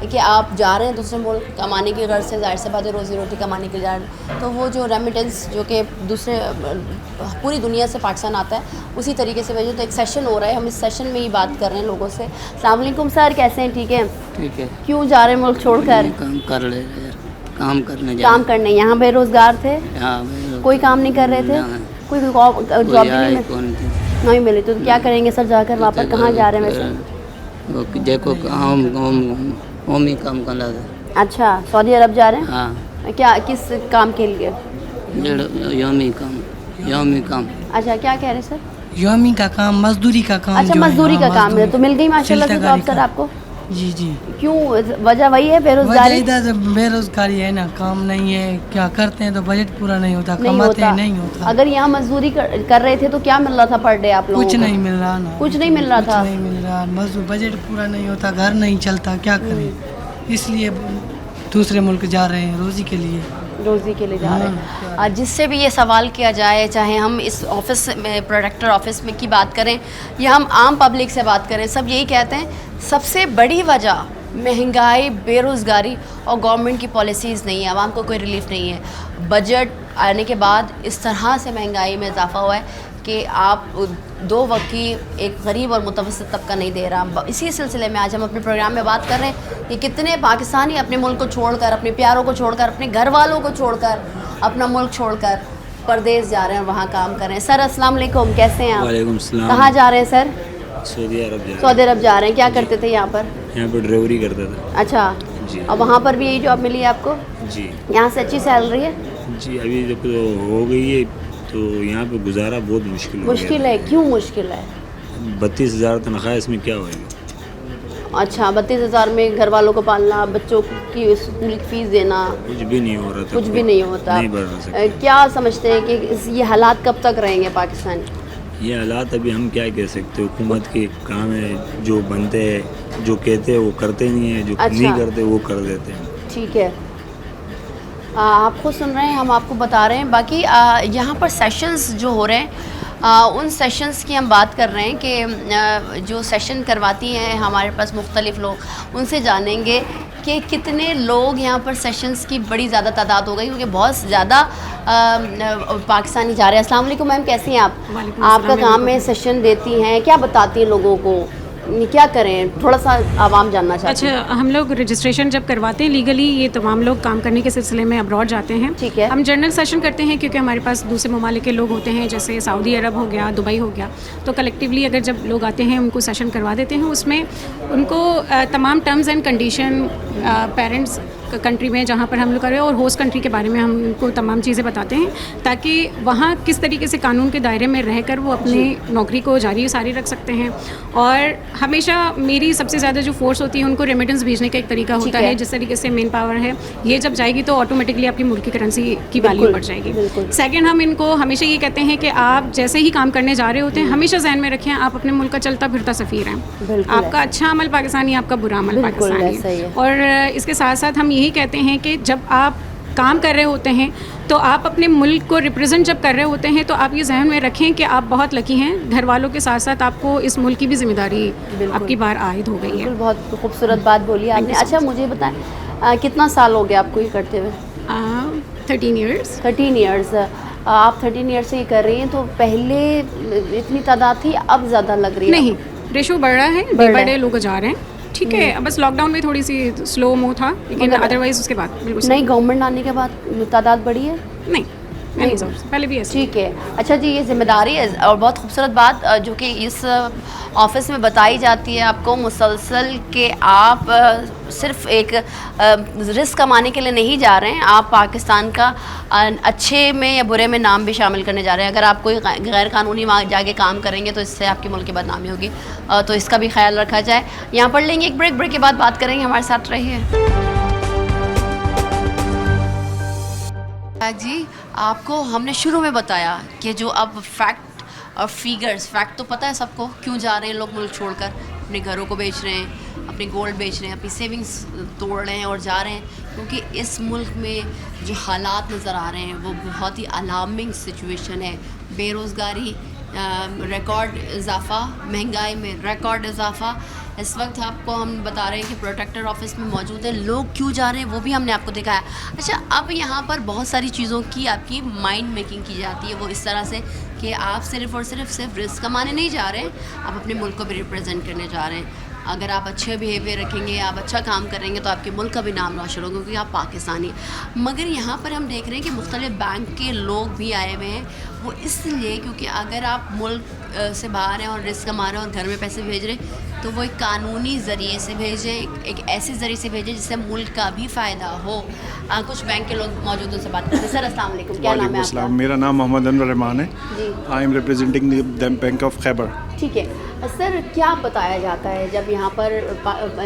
کہ آپ جا رہے ہیں دوسرے ملک کمانے کی غرض سے, ظاہر سی بات ہے روزی روٹی کمانے کے لیے جا رہے ہیں, تو وہ جو ریمیٹنس جو کہ دوسرے پوری دنیا سے پاکستان آتا ہے اسی طریقے سے وجہ, تو ایک سیشن ہو رہا ہے, ہم اس سیشن میں ہی بات کر رہے ہیں لوگوں سے. السلام علیکم سر, کیسے ہیں؟ ٹھیک ہے. ٹھیک ہے. کیوں جا رہے ہیں ملک چھوڑ کر؟ کام کر رہے ہیں, کام کرنے جا کام کرنے. یہاں بے روزگار تھے, کوئی کام نہیں کر رہے تھے, کوئی جاب نہیں ملی, تو کیا کریں گے سر جا کر وہاں پر؟ کہاں جا رہے ہیں ویسے؟ دیکھو ہوم ہی کام کرنا تھا. اچھا, سعودی عرب جا رہے ہیں. ہاں, کیا کس کام کے لیے؟ یومی کام. اچھا, کیا کہہ رہے ہیں سر؟ یومی کا کام, مزدوری کا کام. اچھا, مزدوری کا کام ہے, تو مل گئی ماشاء اللہ سے جاب سر آپ کو؟ جی جی. کیوں وجہ وہی ہے بے روزگاری؟ ادھر بے روزگاری ہے نا, کام نہیں ہے, کیا کرتے ہیں تو بجٹ پورا نہیں ہوتا, نہیں کماتے ہوتا. ہیں نہیں ہوتا. اگر یہاں مزدوری کر رہے تھے تو کیا مل رہا تھا پر ڈے آپ لوگوں کو؟ کچھ نہیں مل رہا نا, کچھ نہیں مل رہا تھا. نہیں مل رہا, بجٹ پورا نہیں ہوتا, گھر نہیں چلتا, کیا کریں, اس لیے دوسرے ملک جا رہے ہیں روزی کے لیے. روزی کے لیے جا رہے ہیں. جس سے بھی یہ سوال کیا جائے, چاہے ہم اس آفس میں پروڈکٹر آفس میں کی بات کریں یا ہم عام پبلک سے بات کریں, سب یہی کہتے ہیں سب سے بڑی وجہ مہنگائی, بے روزگاری اور گورنمنٹ کی پالیسیز نہیں ہے, عوام کو کوئی ریلیف نہیں ہے. بجٹ آنے کے بعد اس طرح سے مہنگائی میں اضافہ ہوا ہے کہ آپ دو وقت کی ایک غریب اور متوسط طبقہ نہیں دے رہا. اسی سلسلے میں آج ہم اپنے پروگرام میں بات کر رہے ہیں کہ کتنے پاکستانی اپنے ملک کو چھوڑ کر, اپنے پیاروں کو چھوڑ کر, اپنے گھر والوں کو چھوڑ کر, اپنا ملک چھوڑ کر پردیس جا رہے ہیں اور وہاں کام کر رہے ہیں. سر السلام علیکم, کیسے ہیں آپ؟ وعلیکم السلام. کہاں جا رہے ہیں سر؟ سعودی عرب. سعودی عرب جا رہے ہیں. کیا کرتے تھے یہاں پر؟ یہاں پہ ڈرائیوری کرتا تھا. اچھا, جی. اور وہاں پر بھی یہی جاب ملی ہے آپ کو؟ جی. یہاں سے اچھی سیلری ہے؟ جی, ابھی جب ہو گئی ہے تو یہاں پہ گزارا بہت مشکل ہے. کیوں مشکل ہے؟ 32,000 تنخواہ, اس میں کیا ہوئے گی؟ اچھا, 32,000 میں گھر والوں کو پالنا, بچوں کی اسکول کی فیس دینا, کچھ بھی نہیں ہو رہا تھا. کچھ بھی نہیں ہوتا. نہیں بڑھ سکتے. کیا سمجھتے ہیں کہ یہ حالات کب تک رہیں گے پاکستان؟ یہ حالات ابھی ہم کیا کہہ سکتے, حکومت کے کام ہے, جو بنتے ہیں جو کہتے ہیں وہ کرتے نہیں ہیں, جو نہیں کرتے وہ کر دیتے ہیں. ٹھیک ہے, آپ خود سن رہے ہیں, ہم آپ کو بتا رہے ہیں. باقی یہاں پر سیشنز جو ہو رہے ہیں ان سیشنز کی ہم بات کر رہے ہیں کہ جو سیشن کرواتی ہیں ہمارے پاس مختلف لوگ, ان سے جانیں گے کہ کتنے لوگ یہاں پر سیشنز کی بڑی زیادہ تعداد ہو گئی, کیونکہ بہت زیادہ پاکستانی جا رہے ہیں. السلام علیکم میم, کیسی ہیں آپ؟ آپ کا کام ہے سیشن دیتی ہیں, کیا بتاتی ہیں لوگوں کو, کیا کریں, تھوڑا سا عوام جاننا چاہتے ہیں. اچھا, ہم لوگ رجسٹریشن جب کرواتے ہیں لیگلی, یہ تمام لوگ کام کرنے کے سلسلے میں ابراڈ جاتے ہیں. ٹھیک ہے. ہم جنرل سیشن کرتے ہیں کیونکہ ہمارے پاس دوسرے ممالک کے لوگ ہوتے ہیں, جیسے سعودی عرب ہو گیا, دبئی ہو گیا, تو کلیکٹیولی اگر جب لوگ آتے ہیں ان کو سیشن کروا دیتے ہیں. اس میں ان کو تمام terms and condition parents country میں جہاں پر ہم لوگ کر رہے ہیں اور ہوسٹ کنٹری کے بارے میں ہم ان کو تمام چیزیں بتاتے ہیں, تاکہ وہاں کس طریقے سے قانون کے دائرے میں رہ کر وہ اپنی نوکری کو جاری ساری رکھ سکتے ہیں. اور ہمیشہ میری سب سے زیادہ جو فورس ہوتی ہے ان کو ریمیٹنس بھیجنے کا ایک طریقہ ہوتا ہے, جس طریقے سے مین پاور ہے یہ جب جائے گی تو آٹومیٹکلی آپ کی ملک کی کرنسی کی ویلیو بڑھ جائے گی. سیکنڈ, ہم ان کو ہمیشہ یہ کہتے ہیں کہ آپ جیسے ہی کام کرنے جا رہے ہوتے ہیں ہمیشہ ذہن میں رکھیں آپ اپنے ملک کا چلتا پھرتا سفیر ہیں. آپ کا اچھا عمل پاکستانی, آپ کا برا عمل پاکستانی. اور اس کے ساتھ ساتھ ہم یہی کہتے ہیں کہ جب آپ کام کر رہے ہوتے ہیں تو آپ اپنے ملک کو ریپرزینٹ جب کر رہے ہوتے ہیں تو آپ یہ ذہن میں رکھیں کہ آپ بہت لکی ہیں, گھر والوں کے ساتھ ساتھ آپ کو اس ملک کی بھی ذمہ داری آپ کی بار عائد ہو گئی ہے. بہت خوبصورت بات بولی آپ نے. اچھا, مجھے بتائیں کتنا سال ہو گیا آپ کو یہ کرتے ہوئے؟ 13 ایئرس. آپ 13 ایئرس سے یہ کر رہی ہیں, تو پہلے اتنی تعداد تھی, اب زیادہ لگ رہی ہے؟ نہیں, ریشو بڑھ رہا ہے, ڈے بائی ڈے لوگ جا رہے ہیں. ٹھیک ہے, بس لاک ڈاؤن میں تھوڑی سی سلو مو تھا, لیکن ادروائز اس کے بعد بالکل نہیں. گورنمنٹ آنے کے بعد تعداد بڑھی ہے؟ نہیں, پہلے بھی ایسے. ٹھیک ہے. اچھا جی, یہ ذمہ داری ہے اور بہت خوبصورت بات جو کہ اس آفس میں بتائی جاتی ہے آپ کو مسلسل, کہ آپ صرف ایک رزق کمانے کے لیے نہیں جا رہے ہیں, آپ پاکستان کا اچھے میں یا برے میں نام بھی شامل کرنے جا رہے ہیں. اگر آپ کوئی غیر قانونی وہاں جا کے کام کریں گے تو اس سے آپ کی ملک کی بدنامی ہوگی, تو اس کا بھی خیال رکھا جائے. یہاں پڑھ لیں گے ایک بریک کے بعد بات کریں گے, ہمارے ساتھ رہیے. جی, آپ کو ہم نے شروع میں بتایا کہ جو اب فیکٹ اور فیگرز, فیکٹ تو پتہ ہے سب کو, کیوں جا رہے ہیں لوگ ملک چھوڑ کر, اپنے گھروں کو بیچ رہے ہیں, اپنے گولڈ بیچ رہے ہیں, اپنی سیونگز توڑ رہے ہیں اور جا رہے ہیں, کیونکہ اس ملک میں جو حالات نظر آ رہے ہیں وہ بہت ہی الارمنگ سچویشن ہے. بے روزگاری ریکارڈ اضافہ, مہنگائی میں ریکارڈ اضافہ, اس وقت آپ کو ہم بتا رہے ہیں کہ پروٹیکٹر آفس میں موجود ہیں. لوگ کیوں جا رہے ہیں وہ بھی ہم نے آپ کو دکھایا. اچھا, اب یہاں پر بہت ساری چیزوں کی آپ کی مائنڈ میکنگ کی جاتی ہے, وہ اس طرح سے کہ آپ صرف اور صرف رسک کمانے نہیں جا رہے ہیں, آپ اپنے ملک کو بھی ریپرزینٹ کرنے جا رہے ہیں. اگر آپ اچھے بیہیویئر رکھیں گے, آپ اچھا کام کریں گے تو آپ کے ملک کا بھی نام روشن ہوگا کیونکہ آپ پاکستانی. مگر یہاں پر ہم دیکھ رہے ہیں کہ مختلف بینک کے لوگ بھی آئے ہوئے ہیں, وہ اس لیے کیونکہ اگر آپ ملک سے باہر ہیں اور رسک کما رہے ہیں اور گھر میں پیسے بھیج رہے ہیں تو وہ ایک قانونی ذریعے سے بھیجیں, ایک ایسے ذریعے سے بھیجیں جس سے ملک کا بھی فائدہ ہو. کچھ بینک کے لوگ موجود ہیں, ان سے بات کرتے ہیں. سر السلام علیکم, کیا نام ہے آپ کا؟ میرا نام محمد انور رحمان ہے. جی, I am representing the bank of Khyber. ٹھیک ہے سر, کیا بتایا جاتا ہے جب یہاں پر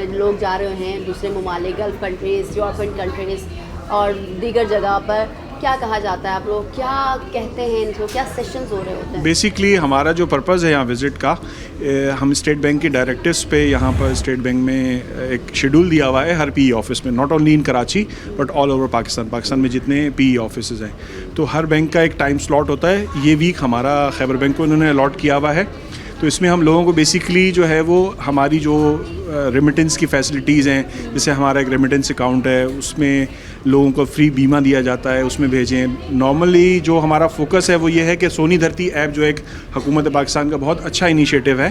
لوگ جا رہے ہیں دوسرے ممالک, گلف کنٹریز, یورپین کنٹریز اور دیگر جگہ پر, کیا کہا جاتا ہے, آپ لوگ کیا کہتے ہیں ان کو, کیا سیشنز ہو رہے ہوتے ہیں؟ بیسکلی ہمارا جو پرپز ہے یہاں وزٹ کا, ہم اسٹیٹ بینک کی ڈائریکٹرس پہ یہاں پر اسٹیٹ بینک میں ایک شیڈول دیا ہوا ہے ہر پی ای آفس میں, not only in Karachi but all over Pakistan میں جتنے پی ای آفسز ہیں. تو ہر بینک کا ایک ٹائم سلاٹ ہوتا ہے. یہ ویک ہمارا خیبر بینک کو انہوں نے الاٹ کیا ہوا ہے. تو اس میں ہم لوگوں کو بیسکلی جو ہے وہ ہماری جو ریمیٹنس کی فیسلٹیز ہیں, جیسے ہمارا ایک ریمیٹنس اکاؤنٹ ہے, اس میں لوگوں کو فری بیمہ دیا جاتا ہے, اس میں بھیجیں. نارملی جو ہمارا فوکس ہے وہ یہ ہے کہ سونی دھرتی ایپ جو ایک حکومت پاکستان کا بہت اچھا انیشیٹو ہے,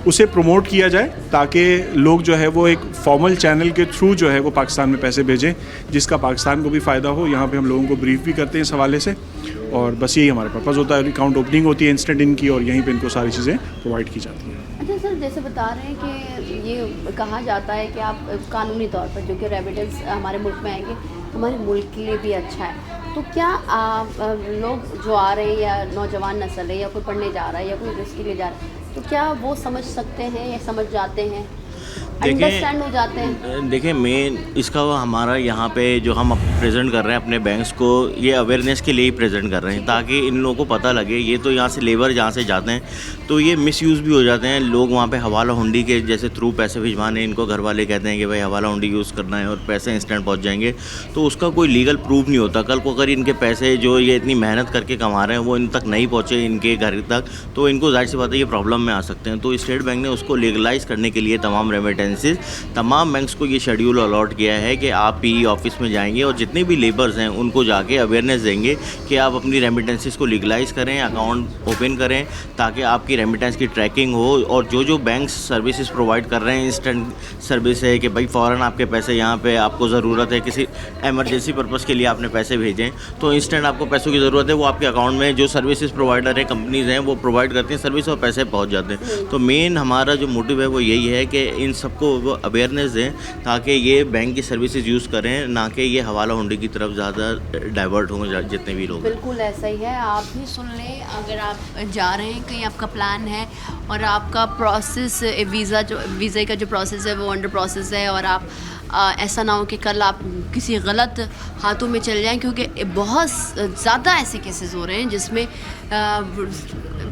اسے پروموٹ کیا جائے تاکہ لوگ جو ہے وہ ایک فارمل چینل کے تھرو جو ہے وہ پاکستان میں پیسے بھیجیں, جس کا پاکستان کو بھی فائدہ ہو. یہاں پہ ہم لوگوں کو بریف بھی کرتے ہیں اس حوالے سے, اور بس یہی ہمارا پرپز ہوتا ہے. اکاؤنٹ اوپننگ ہوتی ہے انسٹنٹ ان کی, اور یہیں پہ ان کو ساری چیزیں پرووائڈ کی جاتی ہیں. اچھا سر, جیسے بتا رہے ہیں کہ یہ کہا جاتا ہے کہ آپ قانونی طور پر جو کہ ریمیٹنس ہمارے ملک میں آئیں گے ہمارے ملک کے لیے بھی اچھا ہے, تو کیا آپ لوگ جو آ رہے ہیں یا نوجوان نسل ہے یا کوئی پڑھنے جا رہا ہے یا کوئی رسک کے لیے جا رہا ہے, تو کیا وہ سمجھ سکتے ہیں یا سمجھ جاتے ہیں, انڈرسٹینڈ ہو جاتے ہیں؟ دیکھیں, مین اس کا ہمارا یہاں پہ جو ہم پریزنٹ کر رہے ہیں اپنے بینکس کو, یہ اویئرنیس کے لیے ہی پریزنٹ کر رہے ہیں تاکہ ان لوگوں کو پتہ لگے. یہ تو یہاں سے لیبر جہاں سے جاتے ہیں تو یہ مس یوز بھی ہو جاتے ہیں. لوگ وہاں پہ حوالہ ہنڈی کے جیسے تھرو پیسے بھجوانے, ان کو گھر والے کہتے ہیں کہ بھائی حوالہ ہنڈی یوز کرنا ہے اور پیسے انسٹنٹ پہنچ جائیں گے, تو اس کا کوئی لیگل پروف نہیں ہوتا. کل کو اگر ان کے پیسے جو یہ اتنی محنت کر کے کما رہے ہیں وہ ان تک نہیں پہنچے ان کے گھر تک, تو ان کو ظاہر سی بات ہے یہ پرابلم میں آ سکتے ہیں. تو اسٹیٹ بینک نے اس کو لیگلائز کرنے کے لیے تمام ریمیٹنسز, تمام بینکس کو یہ شیڈیول الاٹ کیا ہے کہ آپ پی ای آفس میں جائیں گے اور جتنے بھی لیبرز ہیں ان کو جا کے اویئرنیس دیں گے کہ آپ اپنی ریمیٹنسز کو لیگلائز کریں, اکاؤنٹ اوپن کریں تاکہ آپ کی ریمیٹنس کی ٹریکنگ ہو. اور جو بینکس سروسز پرووائڈ کر رہے ہیں, انسٹنٹ سروس ہے کہ بھائی فوراً آپ کے پیسے یہاں پہ آپ کو ضرورت ہے, کسی ایمرجنسی پرپز کے لیے آپ نے پیسے بھیجیں تو انسٹنٹ آپ کو پیسوں کی ضرورت ہے, وہ آپ کے اکاؤنٹ میں جو سروسز پرووائڈر ہیں, کمپنیز ہیں, وہ پرووائڈ کرتی ہیں سروس اور پیسے پہنچ جاتے ہیں. تو مین ہمارا جو موٹیو ہے وہ یہی ہے کہ ان سب کو وہ اویئرنیس دیں تاکہ یہ بینک کی سروسز یوز کریں, نہ کہ یہ حوالہ ہنڈی کی طرف زیادہ ڈائیورٹ ہوں جتنے بھی لوگ. بالکل ایسا ہی ہے, آپ بھی سن لیں. اگر آپ جا رہے ہیں کہیں, آپ کا پلان ہے اور آپ کا پروسیس ویزے کا جو پروسیس ہے وہ انڈر پروسیس ہے, اور آپ ایسا نہ ہو کہ کل آپ کسی غلط ہاتھوں میں چل جائیں, کیونکہ بہت زیادہ ایسے کیسز ہو رہے ہیں جس میں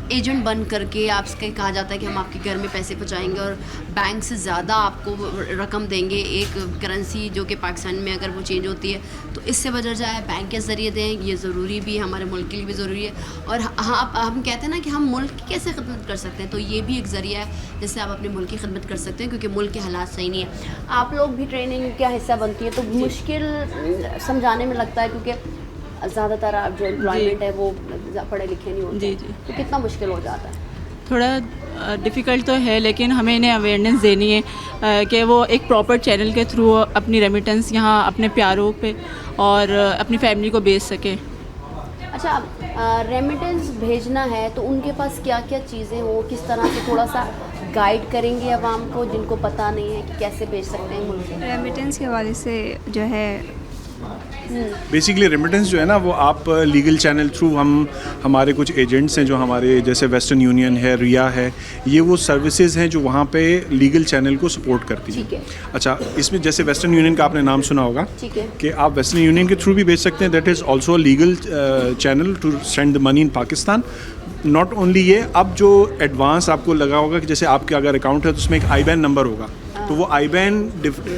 ایجنٹ بن کر کے آپ سے کہا جاتا ہے کہ ہم آپ کے گھر میں پیسے پہنچائیں گے اور بینک سے زیادہ آپ کو رقم دیں گے. ایک کرنسی جو کہ پاکستان میں اگر وہ چینج ہوتی ہے تو اس سے بجائے جائے بینک کے ذریعے دیں, یہ ضروری بھی ہمارے ملک کے لیے بھی ضروری ہے. اور ہم کہتے ہیں نا کہ ہم ملک کی کیسے خدمت کر سکتے ہیں, تو یہ بھی ایک ذریعہ ہے جس سے آپ اپنے ملک کی خدمت کر سکتے ہیں, کیونکہ ملک کے حالات صحیح نہیں ہیں. آپ لوگ بھی ٹریننگ کا حصہ بنتی ہے تو مشکل سمجھانے میں لگتا ہے, کیونکہ زیادہ تر جو امپلائمنٹ ہے وہ پڑھے لکھے نہیں ہوتے, تو کتنا مشکل ہو جاتا ہے؟ تھوڑا ڈیفیکلٹ تو ہے, لیکن ہمیں انہیں اویئرنیس دینی ہے کہ وہ ایک پراپر چینل کے تھرو اپنی ریمیٹنس یہاں اپنے پیاروں پہ اور اپنی فیملی کو بھیج سکیں. اچھا, ریمیٹنس بھیجنا ہے تو ان کے پاس کیا کیا چیزیں ہوں, کس طرح سے تھوڑا سا گائیڈ کریں گے عوام کو جن کو پتہ نہیں ہے کہ کیسے بھیج سکتے ہیں ملک سے؟ ریمیٹنس کے حوالے سے جو ہے بیسکلی ریمیٹنس جو ہے نا وہ آپ لیگل چینل تھرو, ہمارے کچھ ایجنٹس ہیں جو ہمارے جیسے ویسٹرن یونین ہے, ریا ہے, یہ وہ سروسز ہیں جو وہاں پہ لیگل چینل کو سپورٹ کرتی ہیں. اچھا, اس میں جیسے ویسٹرن یونین کا آپ نے نام سنا ہوگا کہ آپ ویسٹرن یونین کے تھرو بھی بھیج سکتے ہیں. That is also legal channel to send the money in Pakistan. Not only یہ, اب جو ایڈوانس آپ کو لگا ہوگا کہ جیسے آپ کا اگر اکاؤنٹ ہے تو اس میں ایک آئی بین نمبر ہوگا, تو وہ آئی بین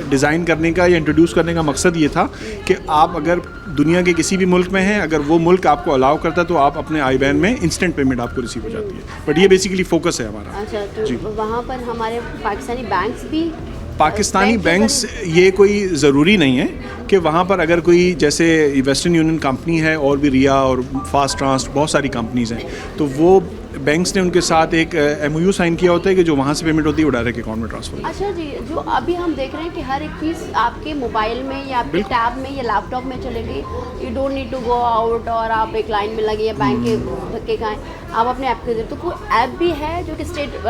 ڈیزائن کرنے کا یا انٹروڈیوس کرنے کا مقصد یہ تھا کہ آپ اگر دنیا کے کسی بھی ملک میں ہیں, اگر وہ ملک آپ کو الاؤ کرتا ہے تو آپ اپنے آئی بین میں انسٹنٹ پیمنٹ آپ کو ریسیو ہو جاتی ہے. بٹ یہ بیسیکلی فوکس ہے ہمارا. اچھا, تو وہاں پر ہمارے پاکستانی بینکس بھی, پاکستانی بینکس یہ کوئی ضروری نہیں ہے کہ وہاں پر اگر کوئی جیسے ویسٹرن یونین کمپنی ہے اور بھی ریا اور فاسٹ ٹرانسٹ بہت ساری کمپنیز ہیں, تو وہ بینکس نے ان کے ساتھ ایک ایم او یو سائن کیا ہوتا ہے کہ جو وہاں سے پیمنٹ ہوتی ہے وہ ڈائریکٹ اکاؤنٹ میں ٹرانسفر. اچھا جی, جو ابھی ہم دیکھ رہے ہیں کہ ہر ایک چیز آپ کے موبائل میں یا آپ کے ٹیب میں یا لیپ ٹاپ میں چلے گی. You don't need to go out اور آپ ایک لائن میں لگے یا بینک کے دھکے کھائیں, آپ اپنے ایپ کے ذریعے. تو کوئی ایپ بھی ہے جو کہ اسٹیٹ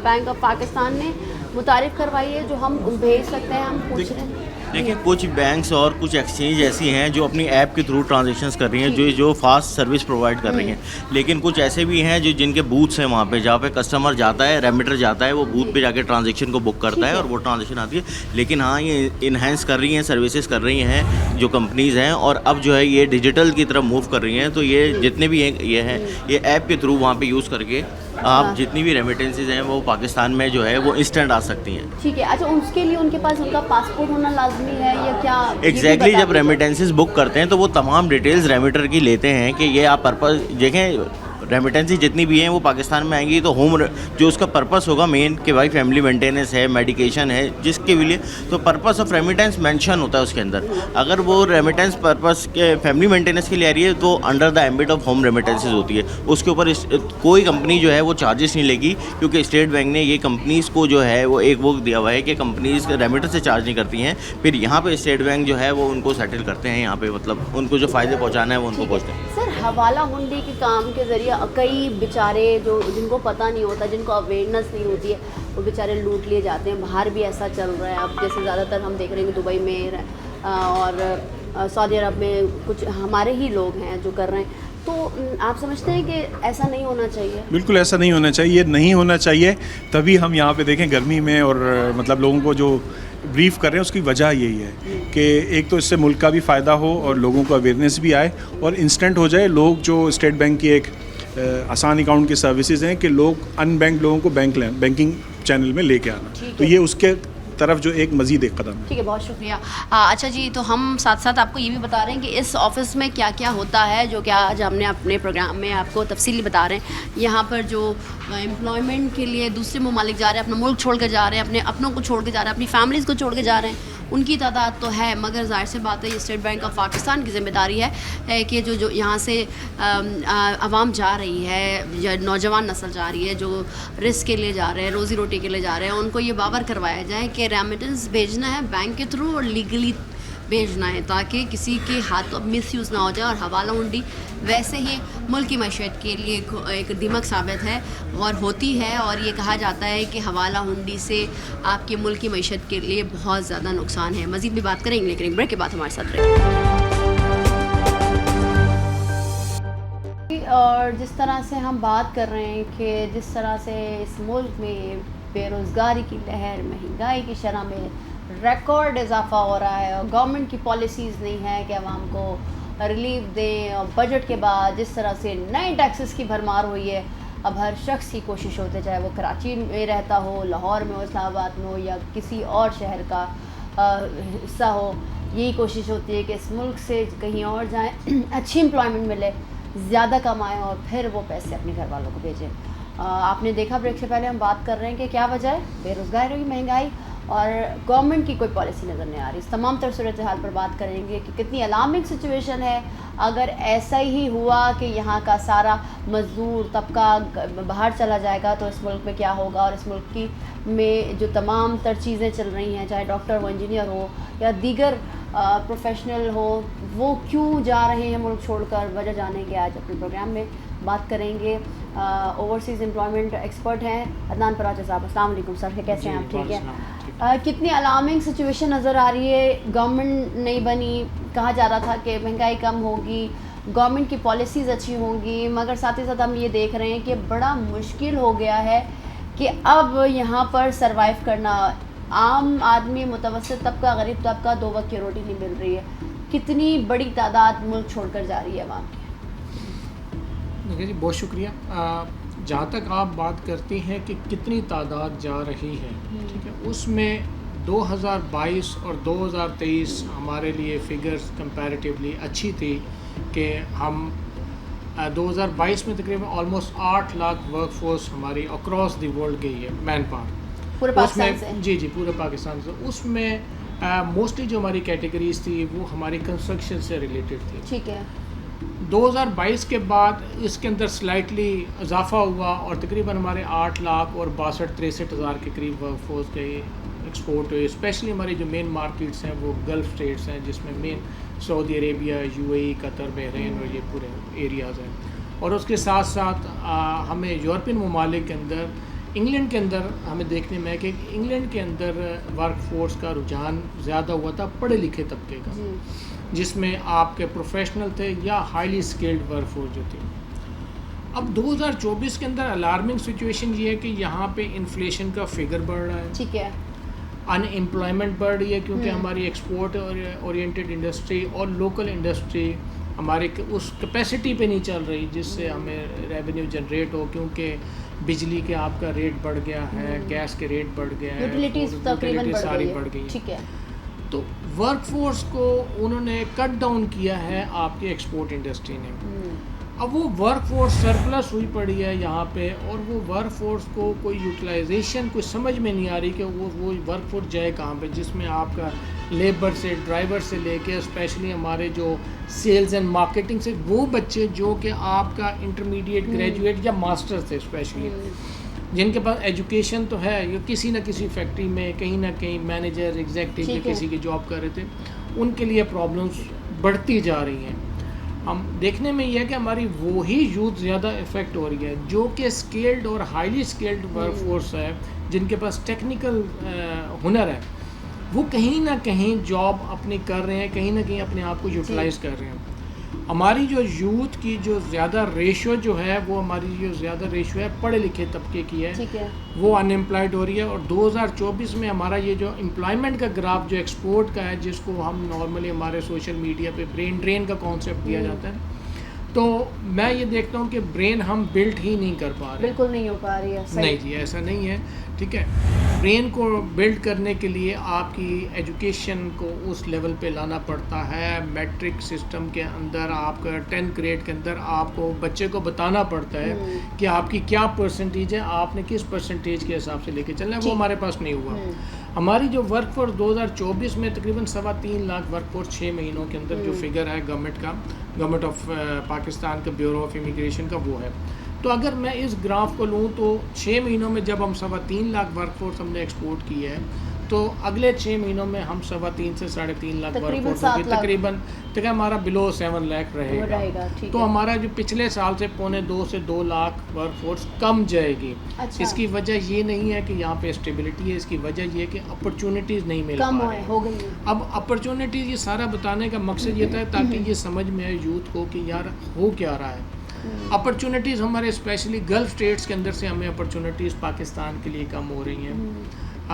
بینک آف پاکستان نے متعارف کروائی ہے جو ہم بھیج سکتے ہیں؟ ہم پوچھ رہے ہیں. دیکھیں کچھ بینکس اور کچھ ایکسچینج ایسی ہیں جو اپنی ایپ کے تھرو ٹرانزیکشنز کر رہی ہیں, جو فاسٹ سروس پرووائڈ کر رہی ہیں. لیکن کچھ ایسے بھی ہیں جو جن کے بوتھس ہیں وہاں پہ, جہاں پہ کسٹمر جاتا ہے, ریمیٹر جاتا ہے, وہ بوتھ پہ جا کے ٹرانزیکشن کو بک کرتا ہے اور وہ ٹرانزیکشن آتی ہے. لیکن ہاں یہ انہینس کر رہی ہیں, سروسز کر رہی ہیں جو کمپنیز ہیں, اور اب جو ہے یہ ڈیجیٹل کی طرف موو کر رہی ہیں. تو یہ جتنے بھی ہیں یہ ہیں یہ ایپ کے تھرو وہاں پہ یوز کر کے آپ جتنی بھی ریمیٹنسز ہیں وہ پاکستان میں جو ہے وہ انسٹنٹ آ سکتی ہیں. ٹھیک ہے. اچھا, اس کے لیے ان کے پاس ان کا پاسپورٹ ہونا لازمی ہے یا کیا؟ ایگزیکٹلی جب ریمیٹنسز بک کرتے ہیں تو وہ تمام ڈیٹیلز ریمیٹر کی لیتے ہیں کہ یہ آپ پرپز دیکھیں. ریمیٹنسی جتنی بھی ہیں وہ پاکستان میں آئیں گی تو ہوم جو اس کا پرپس ہوگا مین کہ بھائی فیملی مینٹیننس ہے, میڈیکیشن ہے, جس کے لیے تو پرپس آف ریمیٹنس مینشن ہوتا ہے اس کے اندر. اگر وہ ریمیٹنس پرپس کے فیملی مینٹیننس کے لیے آ رہی ہے تو under the ambit of home remittances ہوتی ہے. اس کے اوپر کوئی کمپنی جو ہے وہ چارجز نہیں لے گی, کیونکہ اسٹیٹ بینک نے یہ کمپنیز کو جو ہے وہ ایک وہ دیا ہوا ہے کہ کمپنیز ریمیٹر سے چارج نہیں کرتی ہیں. پھر یہاں پہ اسٹیٹ بینک جو ہے وہ ان کو سیٹل کرتے ہیں یہاں پہ, مطلب ان کو جو فائدے پہنچانا ہے وہ ان کو پہنچتے ہیں. سر, حوالہ ہنڈی کے کام کے ذریعے کئی بیچارے جو جن کو پتہ نہیں ہوتا, جن کو اویئرنیس نہیں ہوتی ہے, وہ بیچارے لوٹ لیے جاتے ہیں. باہر بھی ایسا چل رہا ہے. اب جیسے زیادہ تر ہم دیکھ رہے ہیں کہ دبئی میں اور سعودی عرب میں کچھ ہمارے ہی لوگ ہیں جو کر رہے ہیں. تو آپ سمجھتے ہیں کہ ایسا نہیں ہونا چاہیے؟ بالکل ایسا نہیں ہونا چاہیے, یہ نہیں ہونا چاہیے. تبھی ہم یہاں پہ دیکھیں گرمی میں اور مطلب لوگوں کو جو بریف کر رہے ہیں اس کی وجہ یہی ہے کہ ایک تو اس سے ملک کا بھی فائدہ ہو اور لوگوں کو اویئرنیس بھی آئے اور انسٹنٹ ہو جائے. لوگ جو اسٹیٹ بینک کی ایک آسان اکاؤنٹ کی سروسز ہیں کہ لوگ ان بینک لوگوں کو بینکنگ چینل میں لے کے آنا, تو یہ اس کے طرف جو ایک مزید ایک قدم ہے. ٹھیک ہے, بہت شکریہ. اچھا جی, تو ہم ساتھ ساتھ آپ کو یہ بھی بتا رہے ہیں کہ اس آفس میں کیا کیا ہوتا ہے, جو کہ آج ہم نے اپنے پروگرام میں آپ کو تفصیلی بتا رہے ہیں. یہاں پر جو امپلائمنٹ کے لیے دوسرے ممالک جا رہے ہیں, اپنا ملک چھوڑ کے جا رہے ہیں, اپنے اپنوں کو چھوڑ کے جا رہے ہیں, اپنی فیملیز کو چھوڑ کے جا رہے ہیں, ان کی تعداد تو ہے, مگر ظاہر سے بات ہے یہ اسٹیٹ بینک آف پاکستان کی ذمہ داری ہے کہ جو یہاں سے عوام جا رہی ہے یا نوجوان نسل جا رہی ہے, جو رزق کے لیے جا رہے ہیں, روزی روٹی کے لیے جا رہے ہیں, ان کو یہ باور کروایا جائے کہ ریمیٹنس بھیجنا ہے بینک کے تھرو اور لیگلی بھیجنا ہے, تاکہ کسی کے ہاتھوں مس یوز نہ ہو جائے. اور حوالہ ہنڈی ویسے ہی ملک کی معیشت کے لیے ایک دیمک ثابت ہے اور ہوتی ہے, اور یہ کہا جاتا ہے کہ حوالہ ہنڈی سے آپ کے ملک کی معیشت کے لیے بہت زیادہ نقصان ہے. مزید بھی بات کریں گے لیکن ایک بریک کے بعد ہمارے ساتھ رہیں. اور جس طرح سے ہم بات کر رہے ہیں کہ جس طرح سے اس ملک میں بے روزگاری کی لہر, مہنگائی کی شرح میں ریکارڈ اضافہ ہو رہا ہے, اور گورنمنٹ کی پالیسیز نہیں ہے کہ عوام کو ریلیف دیں, اور بجٹ کے بعد جس طرح سے نئے ٹیکسز کی بھرمار ہوئی ہے, اب ہر شخص کی کوشش ہوتی ہے, چاہے وہ کراچی میں رہتا ہو, لاہور میں ہو, اسلام آباد میں ہو, یا کسی اور شہر کا حصہ ہو, یہی کوشش ہوتی ہے کہ اس ملک سے کہیں اور جائیں, اچھی امپلائمنٹ ملے, زیادہ کمائیں اور پھر وہ پیسے اپنے گھر والوں کو بھیجیں. آپ نے دیکھا بریک سے پہلے ہم بات کر رہے ہیں کہ کیا وجہ ہے, بے روزگاری, مہنگائی, اور گورنمنٹ کی کوئی پالیسی نظر نہیں آ رہی. اس تمام تر صورتحال پر بات کریں گے کہ کتنی الارمنگ سچویشن ہے. اگر ایسا ہی ہوا کہ یہاں کا سارا مزدور طبقہ باہر چلا جائے گا تو اس ملک میں کیا ہوگا, اور اس ملک کی میں جو تمام تر چیزیں چل رہی ہیں, چاہے ڈاکٹر ہو, انجینئر ہو, یا دیگر پروفیشنل ہو, وہ کیوں جا رہے ہیں ملک چھوڑ کر. وجہ جانے کے آج اپنے پروگرام میں بات کریں گے. اوورسیز امپلائمنٹ ایکسپرٹ ہیں عدنان پراچا صاحب. السلام علیکم سر, کیسے ہیں آپ؟ ٹھیک ہے. کتنی الارمنگ سچویشن نظر آ رہی ہے. گورنمنٹ نہیں بنی, کہا جا رہا تھا کہ مہنگائی کم ہوگی, گورنمنٹ کی پالیسیز اچھی ہوں گی, مگر ساتھ ہی ساتھ ہم یہ دیکھ رہے ہیں کہ بڑا مشکل ہو گیا ہے کہ اب یہاں پر سروائیو کرنا. عام آدمی, متوسط طبقہ, غریب طبقہ, 2 وقت کی روٹی نہیں مل رہی ہے. کتنی بڑی تعداد ملک چھوڑ کر جا رہی ہے عوام کی. دیکھیے جی, بہت شکریہ. جہاں تک آپ بات کرتی ہیں کہ کتنی تعداد جا رہی ہے, ٹھیک ہے, اس میں 2022 اور 2023 ہمارے لیے فگرز کمپیریٹیولی اچھی تھی کہ ہم 2022 میں تقریباً آلموسٹ 8 لاکھ ورک فورس ہماری اکراس دی ورلڈ گئی ہے مین پاور پورے پاکستان سے. جی پورے پاکستان سے. اس میں موسٹلی جو ہماری کیٹیگریز تھی وہ ہماری کنسٹرکشن سے ریلیٹڈ تھی. ٹھیک ہے. 2022 کے بعد اس کے اندر سلائٹلی اضافہ ہوا اور تقریباً ہمارے 8 لاکھ اور 62-63 ہزار کے قریب ورک فورس کے ایکسپورٹ ہوئے. اسپیشلی ہماری جو مین مارکیٹس ہیں وہ گلف اسٹیٹس ہیں, جس میں مین سعودی عربیہ, UAE, قطر, بحرین اور یہ پورے ایریاز ہیں. اور اس کے ساتھ ساتھ ہمیں یورپین ممالک کے اندر, انگلینڈ کے اندر ہمیں دیکھنے میں کہ انگلینڈ کے اندر ورک فورس کا رجحان زیادہ ہوا تھا پڑھے لکھے طبقے کا, جس میں آپ کے پروفیشنل تھے یا ہائیلی اسکلڈ ورک فورس جو تھی. اب 2024 کے اندر الارمنگ سچویشن یہ ہے کہ یہاں پہ انفلیشن کا فگر بڑھ رہا ہے. ٹھیک ہے. ان امپلائمنٹ بڑھ رہی ہے کیونکہ ہماری ایکسپورٹ اورینٹیڈ انڈسٹری اور لوکل انڈسٹری ہمارے اس کیپیسٹی پہ نہیں چل رہی جس سے ہمیں ریونیو جنریٹ ہو, کیونکہ بجلی کے آپ کا ریٹ بڑھ گیا ہے, گیس کے ریٹ بڑھ گیا ہے, یوٹیلیٹی ساری بڑھ گئی. ٹھیک ہے. تو ورک فورس کو انہوں نے کٹ ڈاؤن کیا ہے آپ کی ایکسپورٹ انڈسٹری نے. اب وہ ورک فورس سرپلس ہوئی پڑی ہے یہاں پہ, اور وہ ورک فورس کو کوئی یوٹیلائزیشن کوئی سمجھ میں نہیں آ رہی کہ وہ ورک فورس جائے کہاں پہ, جس میں آپ کا لیبر سے, ڈرائیور سے لے کے اسپیشلی ہمارے جو سیلز اینڈ مارکیٹنگ سے وہ بچے جو کہ آپ کا انٹرمیڈیٹ, گریجویٹ یا ماسٹر تھے اسپیشلی, جن کے پاس ایجوکیشن تو ہے, یہ کسی نہ کسی فیکٹری میں کہیں نہ کہیں مینیجر, ایگزیکٹو یا کسی کی جاب کر رہے تھے, ان کے لیے پرابلمس بڑھتی جا رہی ہیں. ہم دیکھنے میں یہ ہے کہ ہماری وہی یوتھ زیادہ افیکٹ ہو رہی ہے جو کہ اسکلڈ اور ہائیلی اسکلڈ ورک فورس ہے, جن کے پاس ٹیکنیکل ہنر ہے, وہ کہیں نہ کہیں جاب اپنی کر رہے ہیں, کہیں نہ کہیں اپنے آپ کو یوٹیلائز کر رہے ہیں. ہماری جو یوتھ کی جو زیادہ ریشو جو ہے وہ ہماری جو زیادہ ریشو ہے پڑھے لکھے طبقے کی ہے, وہ ان امپلائڈ ہو رہی ہے. اور 2024 میں ہمارا یہ جو امپلائمنٹ کا گراف جو ایکسپورٹ کا ہے, جس کو ہم نارملی ہمارے سوشل میڈیا پہ برین ڈرین کا کانسیپٹ دیا جاتا ہے, تو میں یہ دیکھتا ہوں کہ برین ہم بلڈ ہی نہیں کر پا رہے. بالکل نہیں ہو پا رہی ہے. نہیں جی, ایسا نہیں ہے. ٹھیک ہے. برین کو بلڈ کرنے کے لیے آپ کی ایجوکیشن کو اس لیول پہ لانا پڑتا ہے. میٹرک سسٹم کے اندر آپ کا 10th گریڈ کے اندر آپ کو بچے کو بتانا پڑتا ہے کہ آپ کی کیا پرسنٹیج ہے, آپ نے کس پرسنٹیج کے حساب سے لے کے چلنا ہے. وہ ہمارے پاس نہیں ہوا. ہماری جو ورک فورس 2024 میں تقریباً 3.25 لاکھ ورک فورس 6 مہینوں کے اندر جو فگر ہے گورنمنٹ کا, گورنمنٹ آف پاکستان کا بیورو آف امیگریشن کا, وہ ہے. تو اگر میں اس گراف کو لوں تو 6 مہینوں میں جب ہم 3.25 لاکھ ورک فورس ہم نے ایکسپورٹ کی ہے, تو اگلے 6 مہینوں میں ہم 3.25 سے 3.5 لاکھ ورک فورس ہوگی, تقریباً ہمارا بلو 7 لاکھ رہے گا. تو ہمارا جو پچھلے سال سے 1.25 سے 2 لاکھ ورک فورس کم جائے گی. اس کی وجہ یہ نہیں ہے کہ یہاں پہ اسٹیبلٹی ہے, اس کی وجہ یہ کہ اپرچونیٹیز نہیں مل پا رہی. اب اپرچونیٹیز یہ سارا بتانے کا مقصد یہ تھا تاکہ یہ سمجھ میں آئے یوتھ کو کہ یار ہو کیا رہا ہے. اپرچونیٹیز ہمارے اسپیشلی گلف اسٹیٹس کے اندر سے ہمیں اپرچونیٹیز پاکستان کے لیے کم ہو رہی ہیں,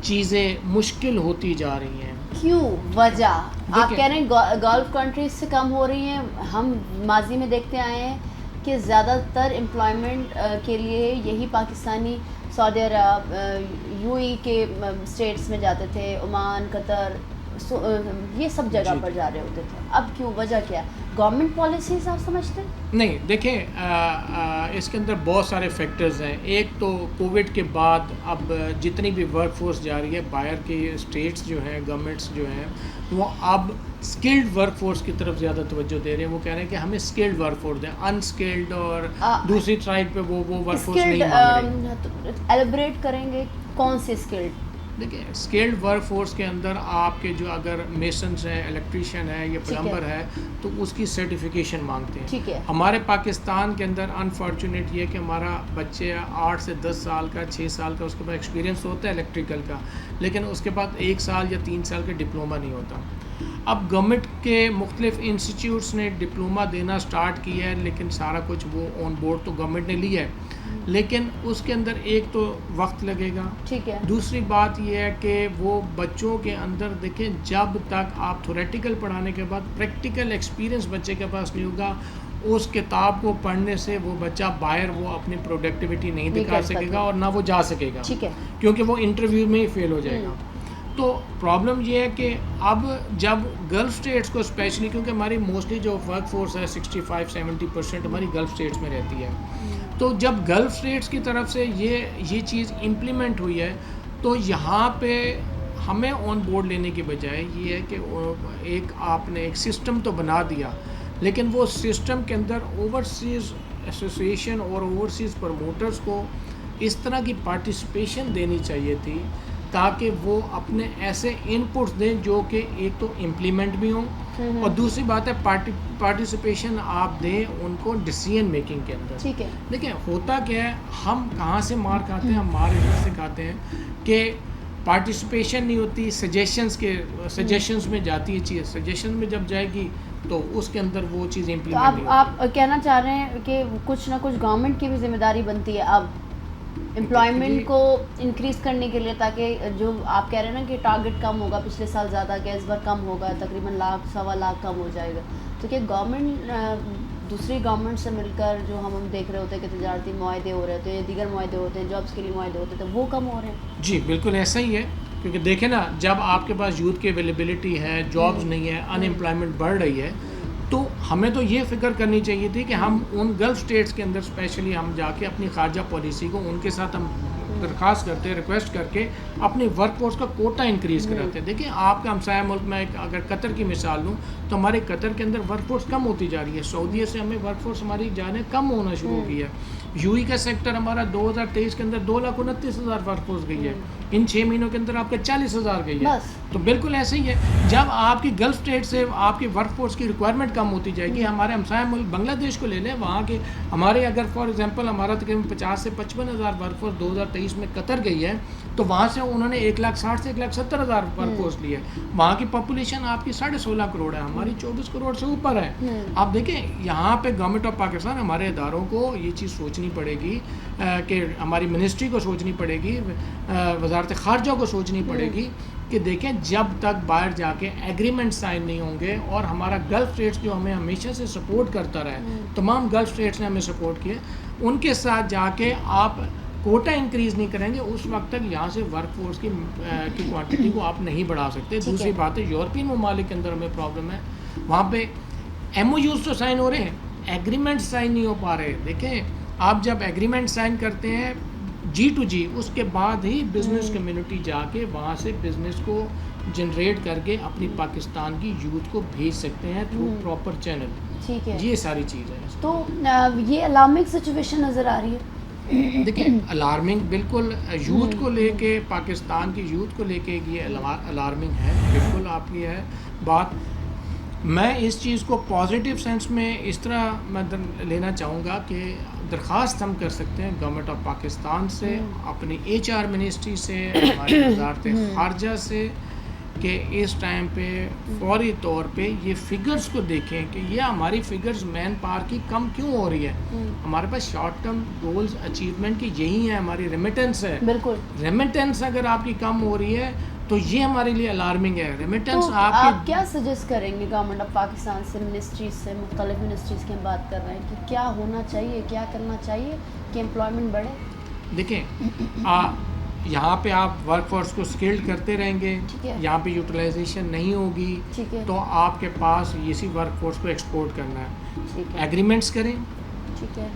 چیزیں مشکل ہوتی جا رہی ہیں. کیوں وجہ آپ کہہ رہے ہیں گلف کنٹریز سے کم ہو رہی ہیں؟ ہم ماضی میں دیکھتے آئے ہیں کہ زیادہ تر امپلائمنٹ کے لیے یہی پاکستانی سعودی عرب, UAE کے اسٹیٹس میں جاتے تھے, عمان, قطر, یہ سب جگہ پر جا رہے ہوتے تھے. اب کیوں, وجہ کیا؟ گورنمنٹ پالیسیز آپ سمجھتے ہیں؟ نہیں, دیکھیں اس کے اندر بہت سارے فیکٹرز ہیں. ایک تو کووڈ کے بعد اب جتنی بھی ورک فورس جا رہی ہے باہر کے اسٹیٹس جو ہیں, گورنمنٹس جو ہیں, وہ اب اسکلڈ ورک فورس کی طرف زیادہ توجہ دے رہے ہیں. وہ کہہ رہے ہیں کہ ہمیں اسکلڈ ورک فورس دیں, انسکلڈ اور دوسری سائڈ پہ وہ ورک فورس نہیں مانگ رہے. ایلیبریٹ کریں گے کون سی اسکلڈ؟ دیکھیں اسکلڈ ورک فورس کے اندر آپ کے جو اگر میسنس ہیں, الیکٹریشین ہے یا پلمبر ہے, تو اس کی سرٹیفکیشن مانگتے ہیں. ٹھیک ہے. ہمارے پاکستان کے اندر انفارچونیٹ یہ کہ ہمارا بچے 8 سے 10 سال کا, 6 سال کا اس کے بعد ایکسپیرینس ہوتا ہے الیکٹریکل کا, لیکن اس کے بعد 1 سال یا 3 سال کا ڈپلومہ نہیں ہوتا. اب گورنمنٹ کے مختلف انسٹیٹیوٹس نے ڈپلومہ دینا سٹارٹ کیا ہے, لیکن سارا کچھ وہ آن بورڈ تو گورنمنٹ نے لیا ہے, لیکن اس کے اندر ایک تو وقت لگے گا. ٹھیک ہے. دوسری بات یہ ہے کہ وہ بچوں کے اندر دیکھیں جب تک آپ تھیوریٹیکل پڑھانے کے بعد پریکٹیکل ایکسپیرینس بچے کے پاس نہیں ہوگا, اس کتاب کو پڑھنے سے وہ بچہ باہر وہ اپنی پروڈکٹیوٹی نہیں دکھا سکے گا اور نہ وہ جا سکے گا, کیونکہ وہ انٹرویو میں ہی فیل ہو جائے گا. تو پرابلم یہ ہے کہ اب جب گلف اسٹیٹس کو اسپیشلی، کیونکہ ہماری موسٹلی جو ورک فورس ہے 65-70% ہماری گلف اسٹیٹس میں رہتی ہے، تو جب گلف اسٹیٹس کی طرف سے یہ چیز امپلیمنٹ ہوئی ہے تو یہاں پہ ہمیں آن بورڈ لینے کی بجائے یہ ہے کہ ایک آپ نے ایک سسٹم تو بنا دیا، لیکن وہ سسٹم کے اندر اوورسیز ایسوسیشن اور اوورسیز پروموٹرز کو اس طرح کی پارٹیسپیشن دینی چاہیے تھی تاکہ وہ اپنے ایسے انپٹس دیں جو کہ ایک تو امپلیمنٹ بھی ہوں، اور دوسری بات ہے پارٹیسپیشن آپ دیں ان کو ڈیسیژن میکنگ کے اندر. ٹھیک ہے. دیکھیں ہوتا کیا ہے، ہم کہاں سے مار کھاتے ہیں، ہم مار ادھر سے کھاتے ہیں کہ پارٹیسپیشن نہیں ہوتی، سجیشنز میں جاتی ہے چیز، سجیشن میں جب جائے گی تو اس کے اندر وہ چیز امپلیمنٹ نہیں ہوتی. آپ کہنا چاہ رہے ہیں کہ کچھ نہ کچھ گورنمنٹ کی بھی ذمہ داری بنتی ہے اب امپلائمنٹ کو انکریز کرنے کے لیے، تاکہ جو آپ کہہ رہے ہیں نا کہ ٹارگٹ کم ہوگا، پچھلے سال زیادہ گیا، اس بار کم ہوگا، تقریباً 1,00,000-1.25 کم ہو جائے گا، تو کہ گورنمنٹ دوسری گورنمنٹ سے مل کر جو ہم دیکھ رہے ہوتے ہیں کہ تجارتی معاہدے ہو رہے ہوتے ہیں، دیگر معاہدے ہوتے ہیں، جابس کے لیے معاہدے ہوتے ہیں، تو وہ کم ہو رہے ہیں. جی بالکل ایسا ہی ہے، کیونکہ دیکھیں نا جب آپ کے پاس یوتھ کی اویلیبلٹی ہے، جابز نہیں ہے، ان امپلائمنٹ بڑھ رہی ہے، تو ہمیں تو یہ فکر کرنی چاہیے تھی کہ ہم ان گلف اسٹیٹس کے اندر اسپیشلی ہم جا کے اپنی خارجہ پالیسی کو ان کے ساتھ ہم درخواست کرتے ہیں، ریکویسٹ کر کے اپنی ورک فورس کا کوٹا انکریز کراتے ہیں. دیکھیں آپ کا ہمسایہ ملک میں اگر قطر کی مثال لوں تو ہمارے قطر کے اندر ورک فورس کم ہوتی جا رہی ہے، سعودیہ سے ہمیں ورک فورس ہماری جانے کم ہونا شروع ہو گئی ہے. یو ای کا سیکٹر ہمارا 2023 کے اندر 2,29,000 ورک فورس گئی ہے، ان 6 مہینوں کے اندر آپ کا 40,000 گئی ہے. تو بالکل ایسے ہی ہے، جب آپ کی گلف اسٹیٹ سے آپ کی ورک فورس کی ریکوائرمنٹ کم ہوتی جائے گی. ہمارے ہمسایہ ملک بنگلہ دیش کو لے لیں، وہاں کے ہمارے اگر فار ایگزامپل ہمارا تقریباً 50,000 سے 55,000 ورک فورس 2023 میں قطر گئی ہے، تو وہاں سے انہوں نے 1,60,000 سے 1,70,000 ورک فورس لی ہے. وہاں کی پاپولیشن آپ کی 16.5 کروڑ ہے، ہماری 24 کروڑ سے اوپر ہے. آپ دیکھیں یہاں پہ گورنمنٹ آف پاکستان ہمارے اداروں کو یہ چیز سوچنی پڑے گی کہ ہماری منسٹری کو سوچنی پڑے گی، وزارت خارجہ کو سوچنی پڑے گی کہ دیکھیں جب تک باہر جا کے ایگریمنٹ سائن نہیں ہوں گے، اور ہمارا گلف اسٹیٹس جو ہمیں ہمیشہ سے سپورٹ کرتا رہا ہے، تمام گلف اسٹیٹس نے ہمیں سپورٹ کیا، ان کے ساتھ جا کے آپ کوٹا انکریز نہیں کریں گے اس وقت تک یہاں سے ورک فورس کی کوانٹٹی کو آپ نہیں بڑھا سکتے. دوسری بات ہے یورپین ممالک کے اندر ہمیں پرابلم ہے، وہاں پہ ایم او یوز تو سائن ہو رہے ہیں، ایگریمنٹ سائن نہیں ہو پا رہے. دیکھیں آپ جب ایگریمنٹ سائن کرتے ہیں G2G، اس کے بعد ہی بزنس کمیونٹی جا کے وہاں سے بزنس کو جنریٹ کر کے اپنی پاکستان کی یوتھ کو بھیج سکتے ہیں تھرو پراپر چینل. ٹھیک ہے، یہ ساری چیز ہے. تو یہ الارمنگ سچویشن نظر آ رہی ہے. دیکھیں الارمنگ بالکل یوتھ کو لے کے، پاکستان کی یوتھ کو لے کے یہ الارمنگ ہے، بالکل آپ کی ہے بات. میں اس چیز کو پازیٹیو سینس میں اس طرح میں لینا چاہوں گا کہ درخواست ہم کر سکتے ہیں گورنمنٹ آف پاکستان سے، اپنی HR منسٹری سے، ہماری وزارت خارجہ سے، کہ اس ٹائم پہ فوری طور پہ یہ فگرز کو دیکھیں کہ یہ ہماری فگرز مین پاور کی کم کیوں ہو رہی ہے. ہمارے پاس شارٹ ٹرم گولز اچیومنٹ کی یہی ہے، ہماری ریمیٹنس ہے. بالکل ریمیٹنس اگر آپ کی کم ہو رہی ہے تو یہ ہمارے لیے الارمنگ ہے. ریمیٹنس آپ کیا سجیسٹ کریں گے گورنمنٹ آف پاکستان سے، منسٹریز سے، مختلف منسٹریز کی ہم بات کر رہے ہیں کہ کیا ہونا چاہیے، کیا کرنا چاہیے کہ امپلائمنٹ بڑھے؟ دیکھیں یہاں پہ آپ ورک فورس کو اسکلڈ کرتے رہیں گے، یہاں پہ یوٹیلائزیشن نہیں ہوگی، تو آپ کے پاس اسی ورک فورس کو ایکسپورٹ کرنا ہے. ایگریمنٹس کریں، ٹھیک ہے،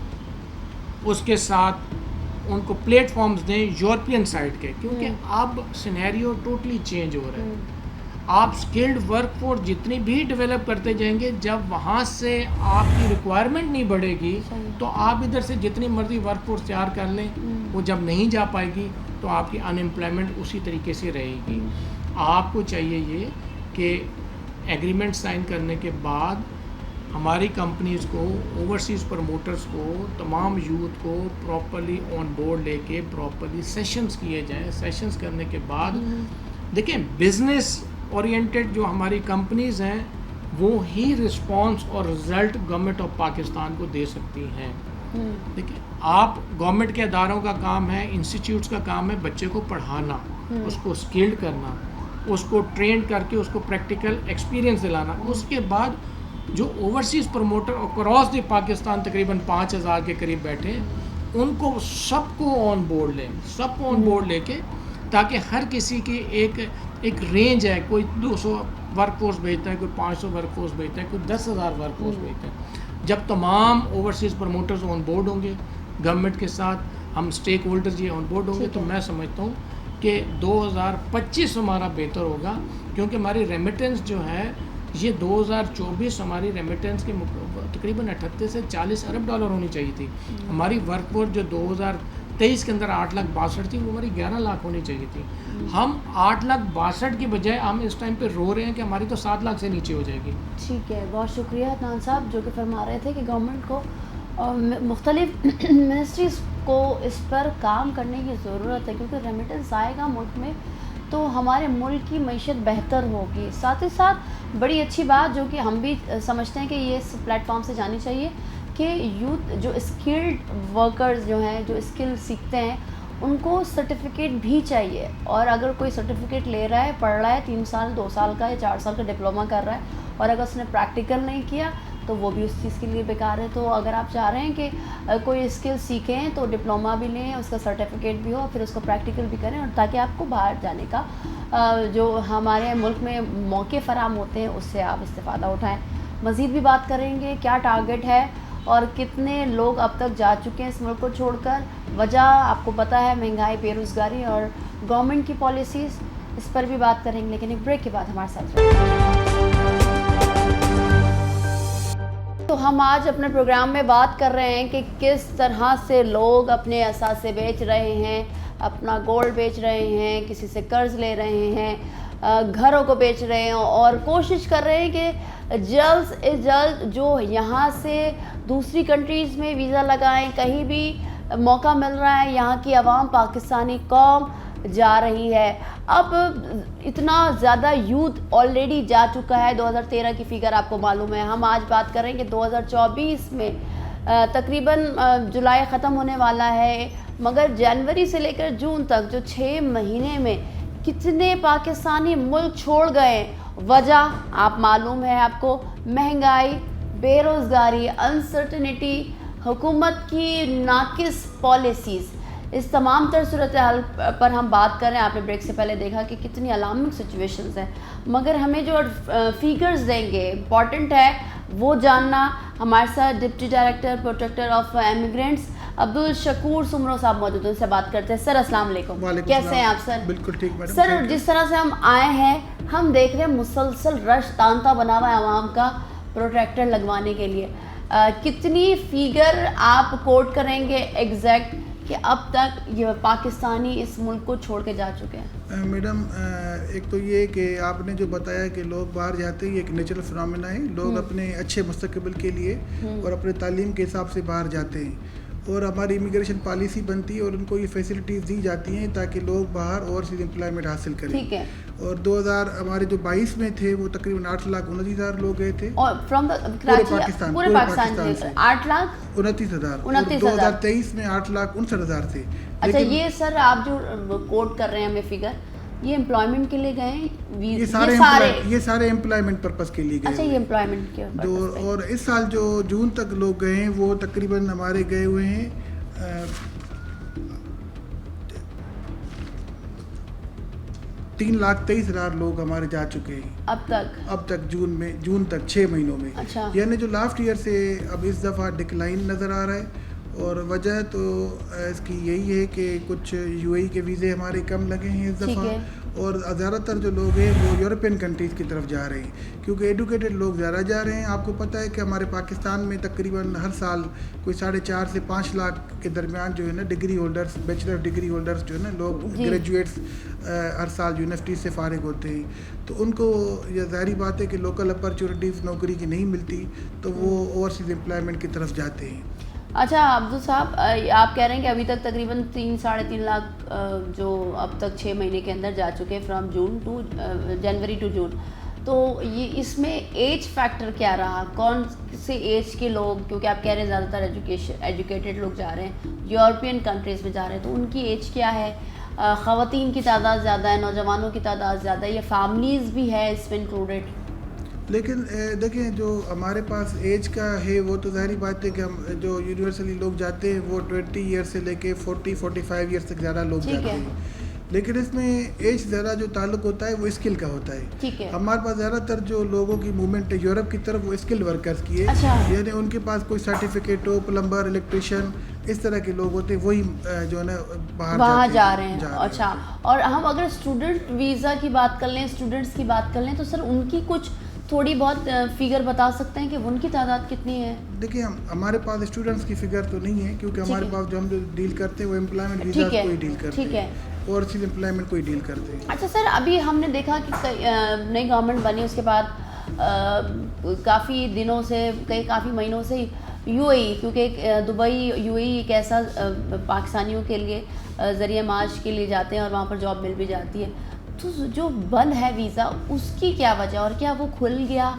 اس کے ساتھ ان کو پلیٹ فارمز دیں یورپین سائڈ کے، کیونکہ اب سینیریو ٹوٹلی چینج ہو رہا ہے. آپ اسکلڈ ورک فورس جتنی بھی ڈیولپ کرتے جائیں گے، جب وہاں سے آپ کی ریکوائرمنٹ نہیں بڑھے گی تو آپ ادھر سے جتنی مرضی ورک فورس تیار کر لیں، وہ جب نہیں جا پائے گی تو آپ کی ان امپلائمنٹ اسی طریقے سے رہے گی. آپ کو چاہیے یہ کہ ایگریمنٹ سائن کرنے کے بعد ہماری کمپنیز کو، اوورسیز پروموٹرز کو، تمام یوتھ کو پراپرلی آن بورڈ لے کے پراپرلی سیشنز کیے جائیں. سیشنز کرنے کے بعد دیکھیں بزنس اورینٹیڈ جو ہماری کمپنیز ہیں وہ ہی رسپانس اور رزلٹ گورنمنٹ آف پاکستان کو دے سکتی ہیں. دیکھیں آپ گورنمنٹ کے اداروں کا کام ہے، انسٹیٹیوٹس کا کام ہے بچے کو پڑھانا، اس کو اسکلڈ کرنا، اس کو ٹرین کر کے اس کو پریکٹیکل ایکسپیرینس دلانا. اس کے بعد جو overseas promoter across the Pakistan تقریباً 5,000 کے قریب بیٹھے، ان کو سب کو آن بورڈ لیں، سب کو آن بورڈ لے کے، تاکہ ہر کسی کی ایک ایک رینج ہے, کوئی 200 ورک فورس بھیجتا ہے, کوئی 500 ورک فورس بھیجتا ہے, کوئی 10,000 ورک فورس بھیجتا ہے. جب تمام اوورسیز پروموٹرز آن بورڈ ہوں گے گورنمنٹ کے ساتھ, ہم اسٹیک ہولڈرز یہ آن بورڈ ہوں گے, تو میں سمجھتا ہوں کہ 2025 ہمارا بہتر ہوگا, کیونکہ ہماری ریمیٹنس جو ہے یہ 2024 ہماری ریمیٹنس کے تقریباً 38 سے 40 ارب ڈالر ہونی چاہیے تھی. ہماری ورک فورس جو 2023 کے اندر 8,62,000 تھی, وہ ہماری 11 لاکھ ہونی چاہیے تھی. ہم 8,62,000 کی بجائے ہم اس ٹائم پہ رو رہے ہیں کہ ہماری تو 7 لاکھ سے نیچے ہو جائے گی. ٹھیک ہے, بہت شکریہ عدنان صاحب جو کہ فرما رہے تھے کہ گورنمنٹ کو مختلف منسٹریز کو اس پر کام کرنے کی ضرورت ہے, کیونکہ ریمیٹنس آئے گا ملک میں تو ہمارے ملک کی معیشت بہتر ہوگی. ساتھ ہی ساتھ بڑی اچھی بات جو کہ ہم بھی سمجھتے ہیں کہ یہ اس پلیٹ فارم سے جانی چاہیے کہ یوتھ جو اسکلڈ ورکرز جو ہیں, جو اسکل سیکھتے ہیں, ان کو سرٹیفکیٹ بھی چاہیے. اور اگر کوئی سرٹیفکیٹ لے رہا ہے, پڑھ رہا ہے 3 سال 2 سال کا یا 4 سال کا ڈپلومہ کر رہا ہے, اور اگر اس نے پریکٹیکل نہیں کیا تو وہ بھی اس چیز کے لیے بیکار ہے. تو اگر آپ چاہ رہے ہیں کہ کوئی اسکل سیکھیں تو ڈپلومہ بھی لیں, اس کا سرٹیفکیٹ بھی ہو, پھر اس کو پریکٹیکل بھی کریں, اور تاکہ آپ کو باہر جانے کا جو ہمارے ملک میں موقع فراہم ہوتے ہیں اس سے آپ استفادہ اٹھائیں. مزید بھی بات کریں گے کیا ٹارگٹ ہے اور کتنے لوگ اب تک جا چکے ہیں اس ملک کو چھوڑ کر. وجہ آپ کو پتہ ہے, مہنگائی, بے روزگاری اور گورنمنٹ کی پالیسیز, اس پر بھی بات کریں گے, لیکن ایک بریک کے بعد ہمارے ساتھ رہیں. تو ہم آج اپنے پروگرام میں بات کر رہے ہیں کہ کس طرح سے لوگ اپنے اثاثے بیچ رہے ہیں, اپنا گولڈ بیچ رہے ہیں, کسی سے قرض لے رہے ہیں, گھروں کو بیچ رہے ہیں, اور کوشش کر رہے ہیں کہ جلد سے جلد جو یہاں سے دوسری کنٹریز میں ویزا لگائیں. کہیں بھی موقع مل رہا ہے, یہاں کی عوام, پاکستانی قوم جا رہی ہے. اب اتنا زیادہ یوتھ آلریڈی جا چکا ہے, 2013 کی فگر آپ کو معلوم ہے. ہم آج بات کریں کہ 2024 میں تقریباً جولائی ختم ہونے والا ہے, مگر جنوری سے لے کر جون تک جو 6 مہینے میں کتنے پاکستانی ملک چھوڑ گئے. وجہ آپ معلوم ہے آپ کو, مہنگائی, بے روزگاری, انسرٹنٹی, حکومت کی ناقص پالیسیز. اس تمام تر صورتحال پر ہم بات کر رہے ہیں. آپ نے بریک سے پہلے دیکھا کہ کتنی الارمنگ سچویشنز ہیں, مگر ہمیں جو فیگرز دیں گے امپورٹنٹ ہے وہ جاننا. ہمارے ساتھ deputy director protector of immigrants Abdul Shakoor Soomro صاحب موجود ہیں, ان سے بات کرتے ہیں. سر السلام علیکم, کیسے ہیں آپ سر؟ بالکل ٹھیک میڈم. سر جس طرح سے ہم آئے ہیں, ہم دیکھ رہے ہیں مسلسل رش تانتا بنا ہوا ہے عوام کا پروٹیکٹر لگوانے کے لیے. کتنی فیگر آپ کوٹ کریں گے ایگزیکٹ کہ اب تک یہ پاکستانی اس ملک کو چھوڑ کے جا چکے ہیں؟ میڈم ایک تو یہ کہ آپ نے جو بتایا کہ لوگ باہر جاتے ہیں, یہ ایک نیچرل فنامنا ہے. لوگ اپنے اچھے مستقبل کے لیے اور اپنے تعلیم کے حساب سے باہر جاتے ہیں, اور ہماری امیگریشن پالیسی بنتی ہے اور ان کو یہ فیسلٹیز دی جاتی ہیں تاکہ لوگ باہر اوورسیز امپلائمنٹ حاصل کریں. ٹھیک ہے. اور 2000 ہمارے جو 22 میں تھے وہ تقریباً 8,29,000 لوگ گئے تھے, اور فرام پورے پاکستان 8,29,000. 2023 میں 8,59,000 تھے. اچھا, یہ سر آپ جو کوٹ کر رہے ہیں ہمیں فگر, یہ امپلائمنٹ کے لیے گئے ہیں؟ یہ سارے امپلائمنٹ پرپز کے لیے گئے. اچھا, یہ امپلائمنٹ کے پرپز پہ. اور اس سال جو جون تک لوگ گئے ہیں وہ تقریباً ہمارے گئے ہوئے ہیں 3,23,000 لوگ ہمارے جا چکے ہیں اب تک جون تک 6 مہینوں میں. یعنی جو لاسٹ ایئر سے اب اس دفعہ ڈکلائن نظر آ رہا ہے, اور وجہ تو اس کی یہی ہے کہ کچھ یو اے ای کے ویزے ہمارے کم لگے ہیں اس دفعہ, اور زیادہ تر جو لوگ ہیں وہ یورپین کنٹریز کی طرف جا رہے ہیں کیونکہ ایڈوکیٹڈ لوگ زیادہ جا رہے ہیں. آپ کو پتہ ہے کہ ہمارے پاکستان میں تقریباً ہر سال کوئی 4.5 سے 5 لاکھ کے درمیان جو ہے نا degree holders, bachelor degree holders جو ہے نا لوگ گریجویٹس ہر سال یونیورسٹی سے فارغ ہوتے ہیں. تو ان کو یہ ظاہری بات ہے کہ لوکل اپرچونیٹیز نوکری کی نہیں ملتی تو وہ اوورسیز امپلائمنٹ کی طرف جاتے ہیں. اچھا عبدال صاحب, آپ کہہ رہے ہیں کہ ابھی تک تقریباً 3-3.5 لاکھ جو اب تک 6 مہینے کے اندر جا چکے ہیں فرام جنوری ٹو جون. تو یہ اس میں ایج فیکٹر کیا رہا, کون سے ایج کے لوگ, کیونکہ آپ کہہ رہے ہیں زیادہ تر ایجوکیٹڈ لوگ جا رہے ہیں, یورپین کنٹریز میں جا رہے ہیں, تو ان کی ایج کیا ہے؟ خواتین کی تعداد زیادہ ہے, نوجوانوں کی تعداد زیادہ ہے, یا فیملیز بھی ہے اس میں انکلوڈیڈ؟ لیکن دیکھیں جو ہمارے پاس ایج کا ہے وہ تو ظاہری بات ہے کہ ہم جو یونیورسلی لوگ جاتے ہیں وہ 20 ایئر سے لے کے 40-45 ایئرس تک زیادہ لوگ جاتے ہیں. لیکن اس میں ایج ذرا جو تعلق ہوتا ہے وہ اسکل کا ہوتا ہے. ٹھیک ہے. ہمارے پاس زیادہ تر جو لوگوں کی موومنٹ ہے یورپ کی طرف وہ اسکل ورکرز کی ہے, یعنی ان کے پاس کوئی سرٹیفکیٹ ہو, پلمبر, الیکٹریشین, اس طرح کے لوگ ہوتے ہیں, وہی جو ہے نا وہاں جا رہے ہیں. اچھا, اور ہم اگر اسٹوڈنٹ ویزا کی بات کر لیں, اسٹوڈنٹس کی بات کر لیں, تو سر ان کی کچھ تھوڑی بہت فگر بتا سکتے ہیں کہ ان کی تعداد کتنی ہے؟ دیکھیں ہمارے پاس اسٹوڈنٹس کی فگر تو نہیں ہے, کیونکہ ہمارے پاس جو ہم ڈیل کرتے ہیں وہ امپلائمنٹ ویزا کوئی ڈیل کرتے ہیں, اور صرف امپلائمنٹ کوئی ڈیل کرتے ہیں. اچھا سر, ابھی ہم نے دیکھا کہ نئی گورنمنٹ بنی, اس کے بعد کافی دنوں سے, کافی مہینوں سے یو اے ای, کیونکہ دبئی یو اے ای ایک ایسا پاکستانیوں کے لیے ذریعہ معاش کے لیے جاتے ہیں اور وہاں پر جاب مل بھی جاتی ہے, تو جو بند ہے ویزا اس کی کیا وجہ, اور کیا وہ کھل گیا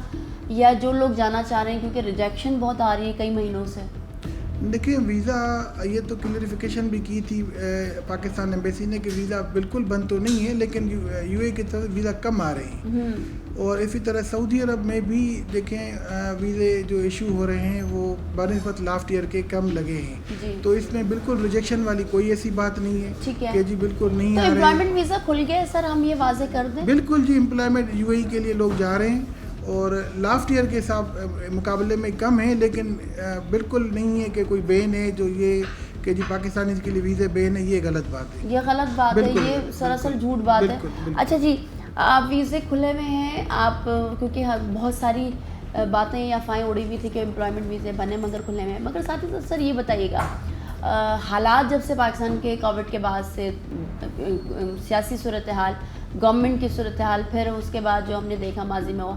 یا جو لوگ جانا چاہ رہے ہیں کیونکہ ریجیکشن بہت آ رہی ہے کئی مہینوں سے؟ دیکھیں ویزا یہ تو کلیریفیکیشن بھی کی تھی پاکستان ایمبیسی نے کہ ویزا بالکل بند تو نہیں ہے, لیکن یو اے کی طرف ویزا کم آ رہے ہیں, اور اسی طرح سعودی عرب میں بھی دیکھیں ویزے جو ایشو ہو رہے ہیں وہ بنسبت لاسٹ ایئر کے کم لگے ہیں, تو اس میں بالکل ریجیکشن والی کوئی ایسی بات نہیں ہے کہ جی بالکل نہیں آ رہے. امپلائمنٹ ویزا کھل گیا سر, ہم یہ واضح کر دیں. بالکل جی, امپلائمنٹ یو اے ای کے لیے لوگ جا رہے ہیں, اور لاسٹ ایئر کے مقابلے میں کم ہے, لیکن بالکل نہیں ہے کہ کوئی بین ہے جو یہ کہ جی پاکستانی کے لیے ویزے بین ہے, یہ غلط بات ہے. یہ غلط بات ہے, یہ سراسر جھوٹ بات ہے. اچھا جی, آپ ویزے کھلے ہوئے ہیں, آپ کیونکہ بہت ساری باتیں یا افواہیں اڑی ہوئی تھی کہ امپلائمنٹ ویزے بنے مگر کھلے ہوئے ہیں, مگر ساتھ ہی ساتھ سر یہ بتائیے گا حالات جب سے پاکستان کے کووڈ کے بعد سے سیاسی صورتحال, گورنمنٹ کی صورتحال, پھر اس کے بعد جو ہم نے دیکھا ماضی میں ہوا,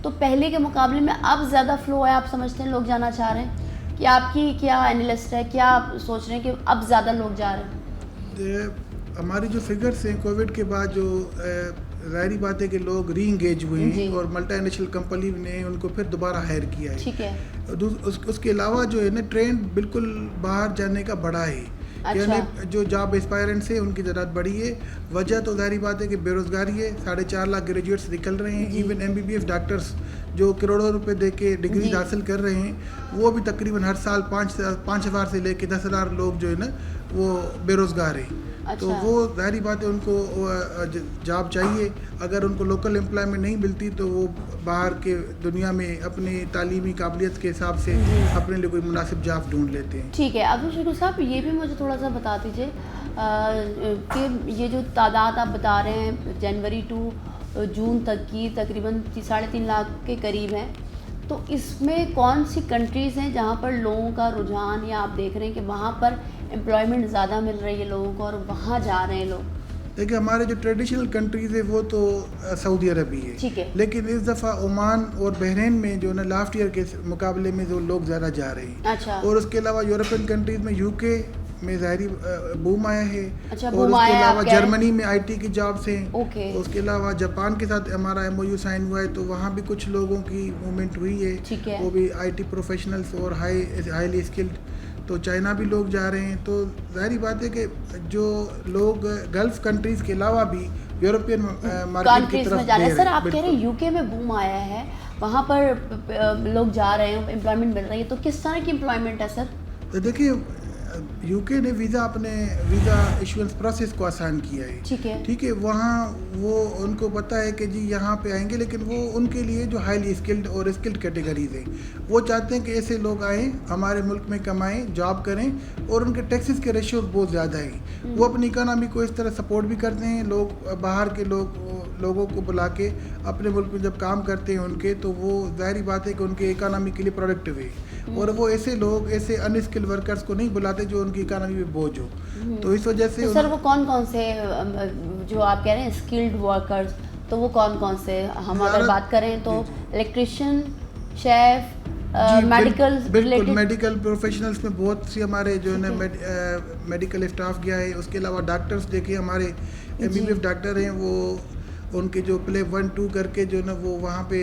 تو پہلے کے مقابلے میں اب زیادہ فلو ہے, آپ سمجھتے ہیں لوگ جانا چاہ رہے ہیں, کہ آپ کی کیا اینالسٹ ہے, کیا آپ سوچ رہے ہیں کہ اب زیادہ لوگ جا رہے ہیں؟ ہماری جو فگرس ہیں کووڈ کے بعد, جو ظاہری بات ہے کہ لوگ ری انگیج ہوئے ہیں, اور ملٹی نیشنل کمپنی نے ان کو پھر دوبارہ ہائر کیا ہے. ٹھیک ہے. اس کے علاوہ جو ہے نا ٹرینڈ بالکل باہر جانے کا بڑا ہے, یعنی جو جاب اسپائرنٹس ہیں ان کی تعداد بڑی ہے. وجہ تو ظاہری بات ہے کہ بے روزگاری ہے, 4.5 لاکھ گریجویٹس نکل رہے ہیں. Even M B B S doctors جو کروڑوں روپے دے کے ڈگریز حاصل کر رہے ہیں, وہ بھی تقریباً ہر سال 5,000 سے لے کے 10,000 لوگ جو ہے نا وہ بے روزگار ہیں. تو وہ ظاہری بات ہے ان کو جاب چاہیے. اگر ان کو لوکل امپلائمنٹ نہیں ملتی تو وہ باہر کے دنیا میں اپنی تعلیمی قابلیت کے حساب سے اپنے لیے کوئی مناسب جاب ڈھونڈ لیتے ہیں. ٹھیک ہے. عبد الشکور صاحب, یہ بھی مجھے تھوڑا سا بتا دیجیے کہ یہ جو تعداد آپ بتا رہے ہیں جنوری ٹو جون تک کی تقریباً 3.5 لاکھ کے قریب ہیں, تو اس میں کون سی کنٹریز ہیں جہاں پر لوگوں کا رجحان, یا آپ دیکھ رہے ہیں کہ وہاں پر امپلائمنٹ زیادہ مل رہی ہے لوگوں کو اور وہاں جا رہے ہیں لوگ؟ دیکھیں ہمارے جو ٹریڈیشنل کنٹریز ہے وہ تو سعودی عرب ہی ہے, لیکن اس دفعہ عمان اور بحرین میں جو نا لاسٹ ایئر کے مقابلے میں جو لوگ زیادہ جا رہے ہیں. اور اس کے علاوہ یورپین کنٹریز میں یو کے میں ظاہری بوم آیا ہے, اور اس کے علاوہ جرمنی میں آئی ٹی کی جابس ہیں. اس کے علاوہ جاپان کے ساتھ ہمارا ایم او یو سائن ہوا ہے, تو وہاں بھی کچھ لوگوں کی موومنٹ ہوئی ہے, وہ بھی آئی ٹی پروفیشنلس اور ہائیلی اسکلڈ. تو چائنا بھی لوگ جا رہے ہیں. تو ظاہری بات ہے کہ جو لوگ گلف کنٹریز کے علاوہ بھی یورپین مارکیٹ کی طرف جا رہے ہیں. سر آپ کہہ رہے ہیں یو کے میں بوم آیا ہے, وہاں پر لوگ جا رہے ہیں, امپلائمنٹ مل رہی ہے, تو کس طرح کی امپلائمنٹ ہے سر؟ دیکھیے یو کے نے اپنے ویزا ایشوئنس پروسیس کو آسان کیا ہے. ٹھیک ہے, وہاں وہ ان کو پتہ ہے کہ جی یہاں پہ آئیں گے, لیکن وہ ان کے لیے جو ہائیلی اسکلڈ اور اسکلڈ کیٹیگریز ہیں وہ چاہتے ہیں کہ ایسے لوگ آئیں, ہمارے ملک میں کمائیں, جاب کریں, اور ان کے ٹیکسز کے ریشیوز بہت زیادہ ہیں. وہ اپنی اکانومی کو اس طرح سپورٹ بھی کرتے ہیں. لوگ باہر کے لوگوں کو بلا کے اپنے ملک میں جب کام کرتے ہیں ان کے, تو وہ ظاہری بات ہے کہ ان کے اکانومی کے لیے پروڈکٹیو ہے, اور وہ ایسے لوگ ایسے ان اسکلڈ ورکرز کو نہیں بلاتے جو ان کی اکانومی میں بوجھ ہو. تو اس وجہ سے سر وہ کون سے جو آپ کہہ رہے ہیں اسکلڈ ورکرز, تو وہ کون سے, ہم اگر بات کریں تو الیکٹریشین, شیف, میڈیکل پروفیشنلز میں بہت سی ہمارے جو ہے نا میڈیکل اسٹاف گیا ہے. اس کے علاوہ ڈاکٹرز دیکھیں, ہمارے M B B S doctor ہیں, وہ ان کے جو پلے 1-2 کر کے جو نا وہ وہاں پہ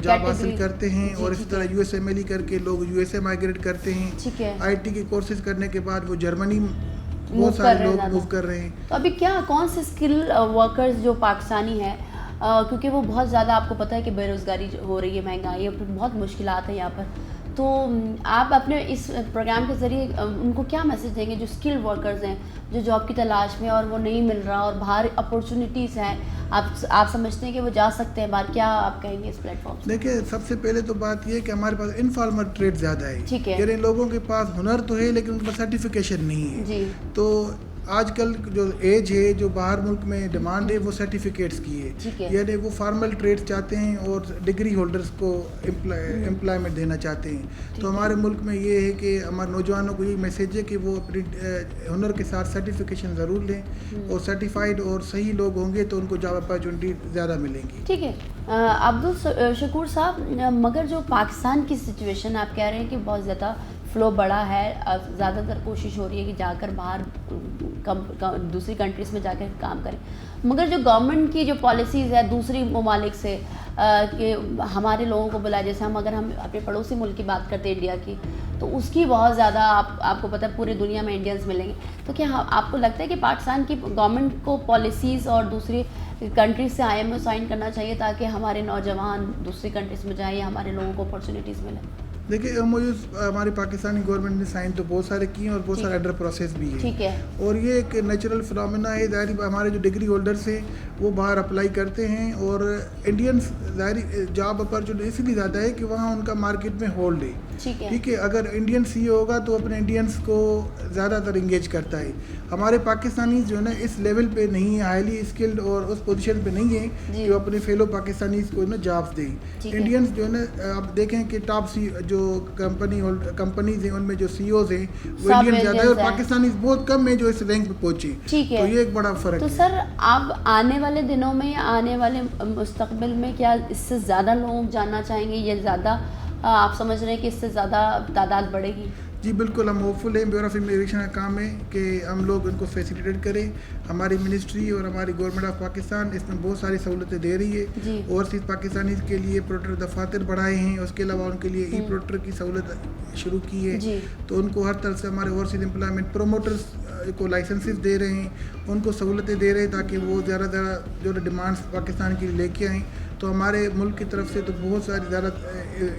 جاب حاصل کرتے ہیں, اور اسی طرح U S M L E کر کے لوگ یو ایس اے مائگریٹ کرتے ہیں. آئی ٹی کے کورسز کرنے کے بعد وہ جرمنی بہت سارے لوگ موو کر رہے ہیں. تو ابھی کیا کون سے اسکل ورکرز جو پاکستانی ہیں, کیونکہ وہ بہت زیادہ آپ کو پتہ ہے کہ بے روزگاری ہو رہی ہے, مہنگائی ہے, بہت مشکلات ہیں یہاں پر, تو آپ اپنے اس پروگرام کے ذریعے ان کو کیا میسج دیں گے جو اسکل ورکرز ہیں, جو جاب کی تلاش میں اور وہ نہیں مل رہا اور باہر اپورچونیٹیز ہیں, آپ سمجھتے ہیں کہ وہ جا سکتے ہیں باہر, کیا آپ کہیں گے اس پلیٹ فارم سے؟ دیکھیں سب سے پہلے تو بات یہ ہے کہ ہمارے پاس انفارمل ٹریڈ زیادہ ہے, ٹھیک ہے, یعنی لوگوں کے پاس ہنر تو ہے لیکن ان کے پاس سرٹیفکیشن نہیں ہے. جی. تو آج کل جو ایج ہے, جو باہر ملک میں ڈیمانڈ ہے وہ سرٹیفکیٹس کی ہے, یعنی وہ فارمل ٹریڈ چاہتے ہیں اور ڈگری ہولڈرز کو امپلائمنٹ دینا چاہتے ہیں. تو ہمارے ملک میں یہ ہے کہ ہمارے نوجوانوں کو یہ میسیج ہے کہ وہ اپنی ہنر کے ساتھ سرٹیفکیشن ضرور لیں, اور سرٹیفائڈ اور صحیح لوگ ہوں گے تو ان کو جاب اپارچونیٹی زیادہ ملیں گی. ٹھیک ہے. عبدالشکور صاحب, مگر جو پاکستان کی سچویشن آپ کہہ رہے ہیں کہ بہت زیادہ فلو بڑا ہے, زیادہ تر کوشش ہو رہی ہے کہ جا کر باہر دوسری کنٹریز میں جا کر کام کریں, مگر جو گورنمنٹ کی جو پالیسیز ہے دوسری ممالک سے کہ ہمارے لوگوں کو بلائے, جیسے اگر ہم اپنے پڑوسی ملک کی بات کرتے ہیں انڈیا کی, تو اس کی بہت زیادہ آپ کو پتہ ہے پوری دنیا میں انڈینز ملیں گے. تو کیا آپ کو لگتا ہے کہ پاکستان کی گورنمنٹ کو پالیسیز اور دوسری کنٹریز سے IMO سائن کرنا چاہیے تاکہ ہمارے نوجوان دوسری کنٹریز میں جائیں یا ہمارے لوگوں کو اپارچونیٹیز ملیں؟ دیکھیں MOUs ہماری پاکستانی گورنمنٹ نے سائن تو بہت سارے کیے ہیں اور بہت سارے انڈر پروسیس بھی ہے. ٹھیک ہے. اور یہ ایک نیچرل فنامنا ہے. ظاہری ہمارے جو ڈگری ہولڈرس ہیں وہ باہر اپلائی کرتے ہیں, اور انڈینس ظاہری جاب اپارچونیٹی اس لیے زیادہ ہے کہ وہاں ان کا مارکیٹ میں ہولڈ ہے. ٹھیک ہے. اگر انڈین CEO ہوگا تو اپنے انڈینس کو زیادہ تر انگیج کرتا ہے. ہمارے پاکستانی جو ہے نا اس لیول پہ نہیں ہے, ہائیلی اسکلڈ اور اس پوزیشن پہ نہیں ہے کہ وہ اپنے فیلو پاکستانیز کو نا جابس دیں. انڈینس جو ہے نا آپ دیکھیں کہ ٹاپ جو کمپنیز ہیں ان میں جو CEOs ہیں وہ انڈین زیادہ ہے اور پاکستانی بہت کم ہیں جو اس رینک پہ پہنچے. تو یہ ایک بڑا فرق ہے. تو سر آپ آنے والے دنوں میں یا آنے والے مستقبل میں کیا اس سے زیادہ لوگ جاننا چاہیں گے, یا زیادہ آپ سمجھ رہے ہیں کہ اس سے زیادہ تعداد بڑھے گی؟ جی بالکل, ہم ہوپ فل ہیں. بیورو آف امیگریشن کا کام ہے کہ ہم لوگ ان کو فیسیلیٹیٹ کریں. ہماری منسٹری اور ہماری گورنمنٹ آف پاکستان اس میں بہت ساری سہولتیں دے رہی ہے. اوورسیز پاکستانیز کے لیے پروٹر دفاتر بڑھائے ہیں, اس کے علاوہ ان کے لیے ای پروٹر کی سہولت شروع کی ہے. تو ان کو ہر طرح سے ہمارے اوورسیز امپلائمنٹ پروموٹرز کو لائسنسز دے رہے ہیں, ان کو سہولتیں دے رہے ہیں تاکہ وہ زیادہ زیادہ جو ڈیمانڈس پاکستان کے لیے لے کے آئیں. تو ہمارے ملک کی طرف سے تو بہت ساری زیادہ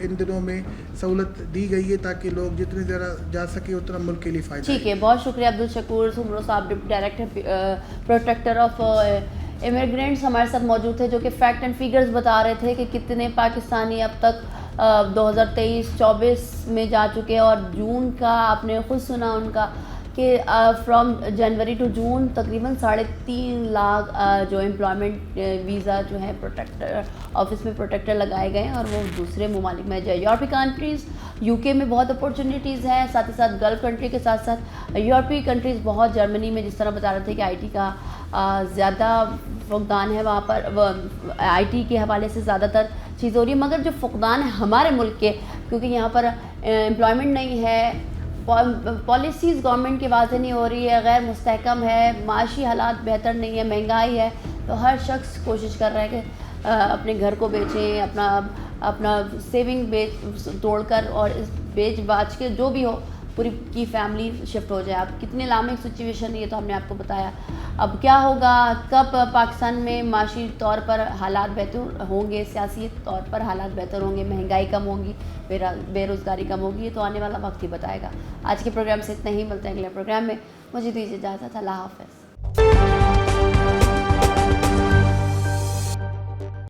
ان دنوں میں سہولت دی گئی ہے تاکہ لوگ جتنے زیادہ جا سکے اتنا ملک کے لیے فائدہ. ٹھیک ہے, بہت شکریہ عبدالشکور سمرو صاحب, ڈائریکٹر پروٹیکٹر آف امیگرینٹس ہمارے ساتھ موجود تھے, جو کہ فیکٹ اینڈ فیگرز بتا رہے تھے کہ کتنے پاکستانی اب تک 2023-24 میں جا چکے, اور جون کا آپ نے خود سنا ان کا کہ فرام جنوری ٹو جون تقریباً 3.5 لاکھ جو امپلائمنٹ ویزا جو ہے پروٹیکٹر آفس میں پروٹیکٹر لگائے گئے ہیں, اور وہ دوسرے ممالک میں جائے. یورپی کنٹریز UK میں بہت اپارچونیٹیز ہیں, ساتھ ہی ساتھ گلف کنٹری کے ساتھ ساتھ یورپی کنٹریز بہت, جرمنی میں جس طرح بتا رہے تھے کہ IT کا زیادہ فقدان ہے وہاں پر, IT کے حوالے سے زیادہ تر چیز ہو رہی ہے. مگر جو فقدان ہے ہمارے ملک کے, کیونکہ یہاں پر امپلائمنٹ نہیں ہے, پالیسیز گورنمنٹ کی واضح نہیں ہو رہی ہے, غیر مستحکم ہے, معاشی حالات بہتر نہیں ہے, مہنگائی ہے, تو ہر شخص کوشش کر رہا ہے کہ اپنے گھر کو بیچیں, اپنا سیونگ توڑ کر اور اس بیچ باچ کے جو بھی ہو پوری کی فیملی شفٹ ہو جائے. اب کتنی لامک سچویشن ہے یہ تو ہم نے آپ کو بتایا. اب کیا ہوگا, کب پاکستان میں معاشی طور پر حالات بہتر ہوں گے, سیاسی طور پر حالات بہتر ہوں گے, مہنگائی کم ہوگی, بے روزگاری کم ہوگی, یہ تو آنے والا وقت ہی بتائے گا. آج کے پروگرام سے اتنا ہی, ملتے ہیں اگلے پروگرام میں. مجھے دیجیے اجازت, اللہ حافظ.